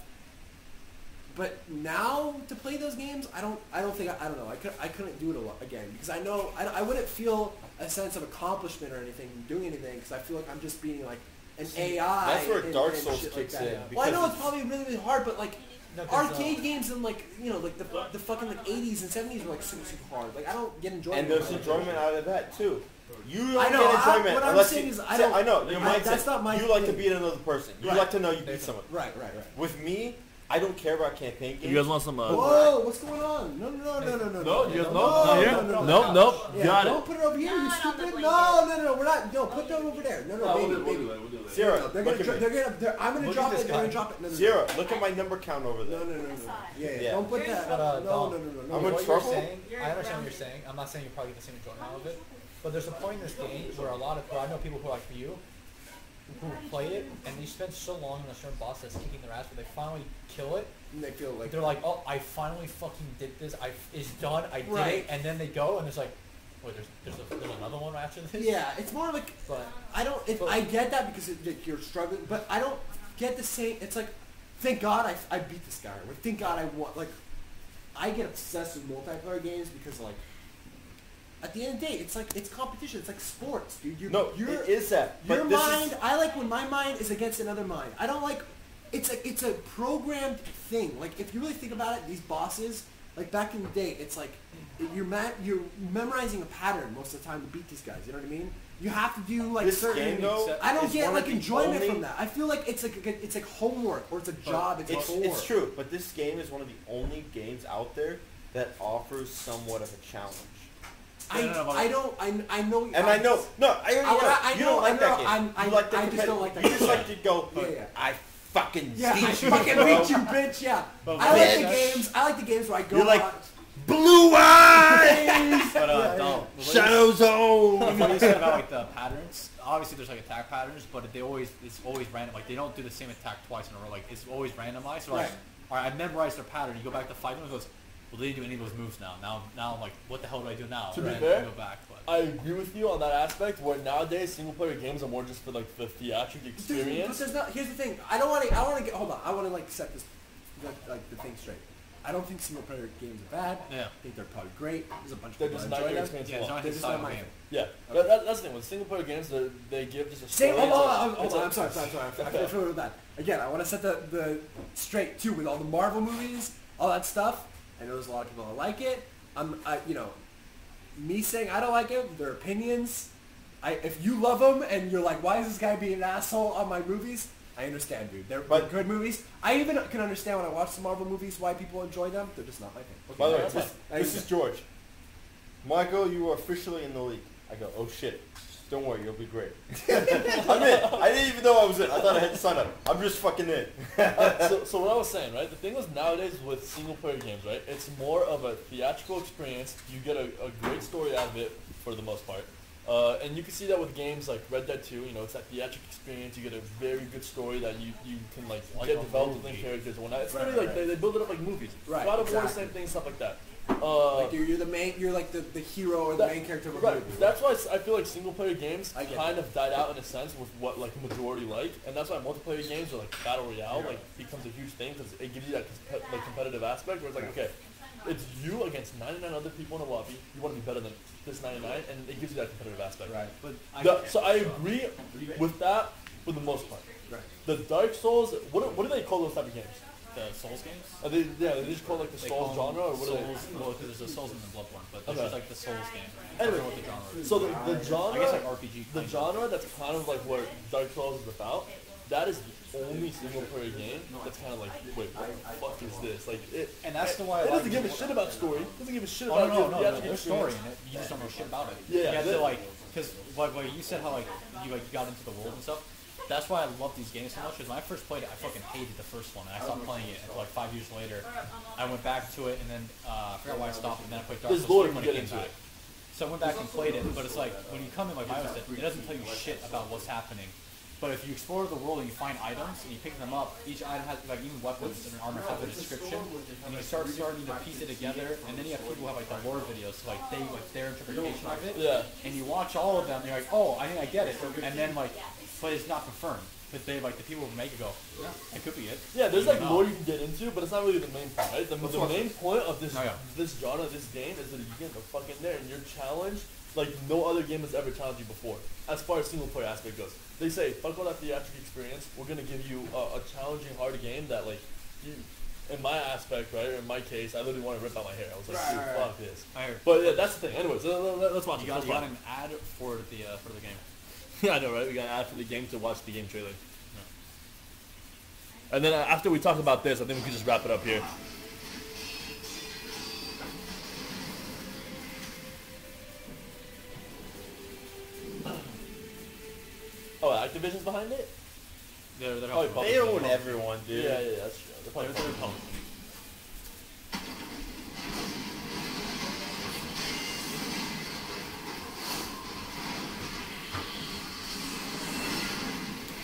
But now to play those games, I don't know. I couldn't do it again because I know I wouldn't feel a sense of accomplishment or anything from doing anything because I feel like I'm just being like an AI.
That's where Dark
and
Souls
shit
kicks
like that.
in,
Well, I know
because
it's probably really really hard, but like
No, 'cause,
arcade games in like like the fucking like 80s and 70s were like super hard. Like I don't get enjoyment.
And there's
out of
enjoyment
that.
out of that too. You don't
I know,
get enjoyment
what I'm
unless
saying
you,
is I
know your
I-
mindset.
that's not my
you like to
thing.
beat another person. You
Right.
like to know you beat someone.
Right.
With me, I don't care about campaign
If
games.
you guys want some,
Whoa, what's going on? No.
no, you guys
No,
know? Not here?
no.
Nope.
Yeah,
Got
don't
it.
put it over here, you
Not on the
stupid.
blanket.
No, we're not. No, put them over there. No, baby.
Sierra,
They're
look
gonna,
at me.
I'm gonna
Look
drop
at
it.
this
They're gonna
guy.
drop it. No.
Sierra, look at my number count over there.
No. Yeah,
Yeah.
don't put that.
But,
No.
I'm
in
what
trouble?
you're saying, I understand what you're saying. I'm not saying you probably get the same enjoyment out of it, but there's a point in this game where I know people who are like you, who play it, and you spend so long on a certain boss that's kicking their ass, but they finally kill it.
And they feel like
They're like, oh, I finally fucking did this. It's done. I did
Right.
it. And then they go, and there's like, wait, there's another one after this.
yeah, it's more like
But
I get that because you're struggling, but I don't get the same. It's like, thank God I beat this guy. Or thank God I won. Like, I get obsessed with multiplayer games because like, at the end of the day, it's competition. It's like sports, dude.
It is that.
Your
But this
mind.
is,
I like when my mind is against another mind. I don't like. It's a programmed thing. Like if you really think about it, these bosses, like back in the day, it's like you're memorizing a pattern most of the time to beat these guys. You know what I mean? You have to do like
this
certain.
game though.
I don't
is
get
one
like
of the
enjoyment
only-
from that. I feel like it's like homework or it's a job. It's a chore.
It's true, but this game is one of the only games out there that offers somewhat of a challenge.
I know. I know.
And I know, no, I already know.
I
You don't
know,
like that
I
game.
know,
You like the
I just don't like that
You just
game.
like to go,
Yeah.
I fucking
Yeah, I
beat you,
fucking
bro.
beat you, bitch. Yeah.
But
I like the
bitch.
games. I like the games where I go.
You're like,
on-
Blue eyes!
But
Yeah,
no.
Shadow Zone!
What you said about like the patterns, obviously there's like attack patterns, but it's always random. Like they don't do the same attack twice in a row. Like it's always randomized. So like,
Right.
all right, I memorized their pattern. You go back to fight them and it goes, well, they didn't do any of those moves now. Now I'm like, what the hell do I do now?
To be
And
fair,
I go back. But
I agree with you on that aspect. Where nowadays single player games are more just for like the theatric
But
experience.
there's not. Here's the thing. I want to get. Hold on. I want to like set this, like the thing straight. I don't think single player games are bad.
yeah,
I think they're probably great. There's a bunch of
They're
people
just
that
not
enjoy
your
them.
experience.
yeah,
a
it's
lot.
not
They're
his
just not
style
my
game.
thing.
Yeah,
Okay.
that's the thing. With single player games, they give just a
Same.
story.
Hold
It's
on.
a-
Hold
it's
on.
a-
I'm sorry. I feel bad. Again, I want to set the straight too with all the Marvel movies, all that stuff. I know there's a lot of people that like it. Me saying I don't like it, their opinions. If you love them and you're like, why is this guy being an asshole on my movies? I understand, dude. They're good movies. I even can understand when I watch the Marvel movies why people enjoy them. They're just not my thing.
By the way,
that's
this is George. Michael, you are officially in the league. I go, oh shit. Don't worry, you'll be great. I'm in. I didn't even know I was in. I thought I had to sign up. I'm just fucking in.
So what I was saying, right? The thing is nowadays with single player games, right? It's more of a theatrical experience. You get a great story out of it for the most part. And you can see that with games like Red Dead 2, it's that theatric experience. You get a very good story that you can like get
a
developed
movie.
within characters and whatnot. It's
Right,
literally
right,
like they build it up like movies.
Right,
God of War,
exactly.
same thing, stuff like that.
Like you're the main. You're like the hero or the main character of a
Right.
movie.
That's why I feel like single player games
I get
kind of died out in a sense with what like majority like, and that's why multiplayer games or like battle royale like becomes a huge thing because it gives you that like competitive aspect where it's like okay, it's you against 99 other people in a lobby. You want to be better than this 99, and it gives you that competitive aspect.
Right.
but
So I agree with that for the most part.
Right.
The Dark Souls, what do they call those type of games?
the Souls games.
Are they just call it like the
They
Souls
call them
genre or what
Souls,
are they?
well, because there's a Souls and the Bloodborne, but there's
Okay.
just like the Souls game. I
Anyway,
don't know what the genre is.
So the genre,
I guess like RPG.
the
kind of.
genre that's kind of like what Dark Souls is about, that is the only single player game that's kind of like, wait, what the fuck is this? Like
And that's the why
it
I
doesn't
like
give a shit about story. It doesn't give a shit
Oh
about
no,
the
there's story in it. You just don't know shit about it.
Yeah,
you have
that-
to like, because like you said how like you got into the world and stuff. That's why I love these games so much. Because when I first played it, I fucking hated the first one, and I stopped playing it until like 5 years later. I went back to it, and then I forgot why I stopped, and then I played Dark
There's
Souls
lore
3 when
to
it
get
came
into
back. So I went back and played it, but it's like when you come in, like Milo said, it doesn't tell you shit about what's happening. But if you explore the world and you find items and you pick them up, each item has like even weapons and armor have a description, and you start starting to piece it together. And then you have people who have like the lore videos, so like they like their interpretation of it.
Yeah.
And you watch all of them, and you're like, oh, I think I get it. And then like, but it's not confirmed. But they like the people who make it go, yeah, it could be it.
Yeah, there's like
No.
more you can get into, but it's not really the main point, right? The main point of this
Oh, yeah.
this genre, this game, is that you get the fuck in there and you're challenged like no other game has ever challenged you before. As far as single player aspect goes, they say fuck all that theatric experience. We're gonna give you a challenging, hard game that like you. In my aspect, right, or in my case, I literally want to rip out my hair. I was like, dude, fuck this.
I heard.
But yeah, that's the thing. Anyways, let's watch
You
it.
got,
Let's
you got
watch
an ad for the game.
it. Yeah, I know, right? We got to add for the game to watch the game trailer. And then after we talk about this, I think we can just wrap it up here. Oh, Activision's behind it?
They're
Probably
helping.
They own everyone, dude.
Yeah, that's true. They're probably
They're
pumped.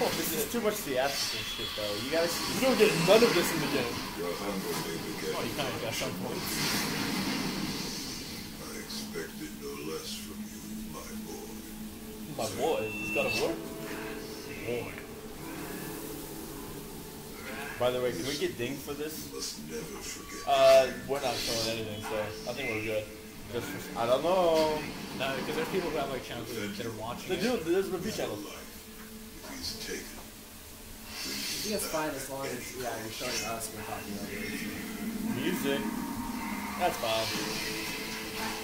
Oh, this is too much theatrical shit, though. You gotta see.
You don't get none of this in the game.
Your hunger may be
Oh, you
getting
kind of got some points.
I expected no less from you, my boy.
My boy, he's got a war.
Boy.
By the way, can we get dinged for this?
You must never forget.
We're not showing anything, so I think we're good.
Just for, I don't know.
No, because there's people who have like channels that are watching
They
it.
do. There's review channels.
Life. If he's taken.
I think it's fine as long as you're showing us we're talking over it.
Music.
That's fine.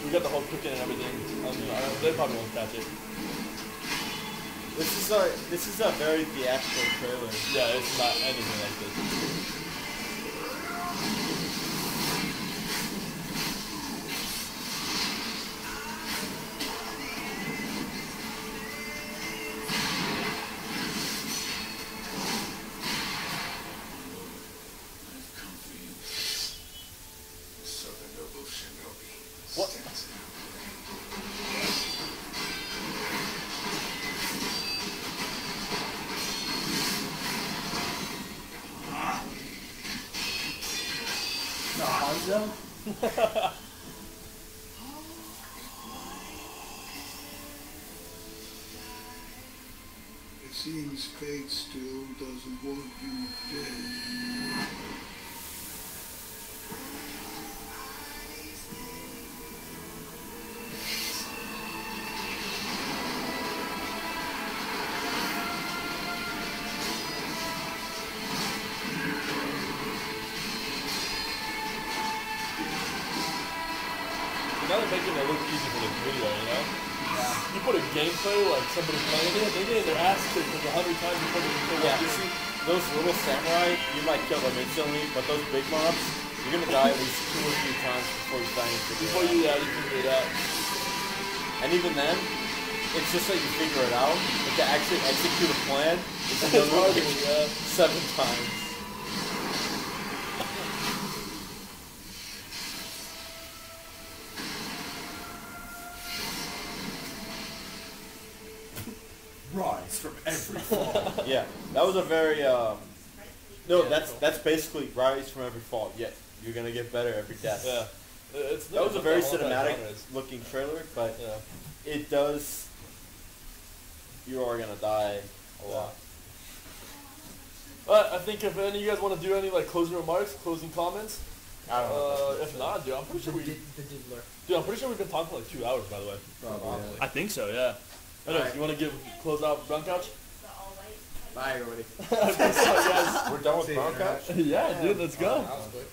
We got the whole cooking and everything. They probably won't catch it.
This is a very theatrical trailer.
Yeah, it's not anything like this.
I've come for you. Southern noble shinobi.
What?
Stands in
No, Hanzo?
It seems fate still doesn't want you dead.
Now they're making it look easy for the video, you know? You put a gameplay like somebody playing it, they're getting their ass kicked because 100 times before they can kill
Yeah,
one.
you see, those little samurai, you might kill them instantly, but those big mobs, you're gonna die at least 2 or 3 times before you finally figure
Before
it
you figure it out.
out. And even then, it's just like you figure it out, but to actually execute a plan, it's
It's
another
harder, yeah.
7 times.
Rise from every fall.
Yeah, that was a very, no, that's basically rise from every fall. Yeah, you're gonna get better every death.
Yeah.
That was a very
that's not what that
cinematic
genre is.
looking trailer, but
Yeah.
it does, you are gonna die a lot.
But I think if any of you guys want to do any like closing remarks, closing comments,
I don't know.
if not, dude, I'm pretty sure
The diddler.
I'm pretty sure we've been talking for like 2 hours, by the way.
Probably.
I think so, yeah. Anyways,
Alright.
you want to close out Brown Couch?
Bye, everybody.
I think so, guys.
We're done with Brown Couch?
Yeah, dude, let's go.
That was quick.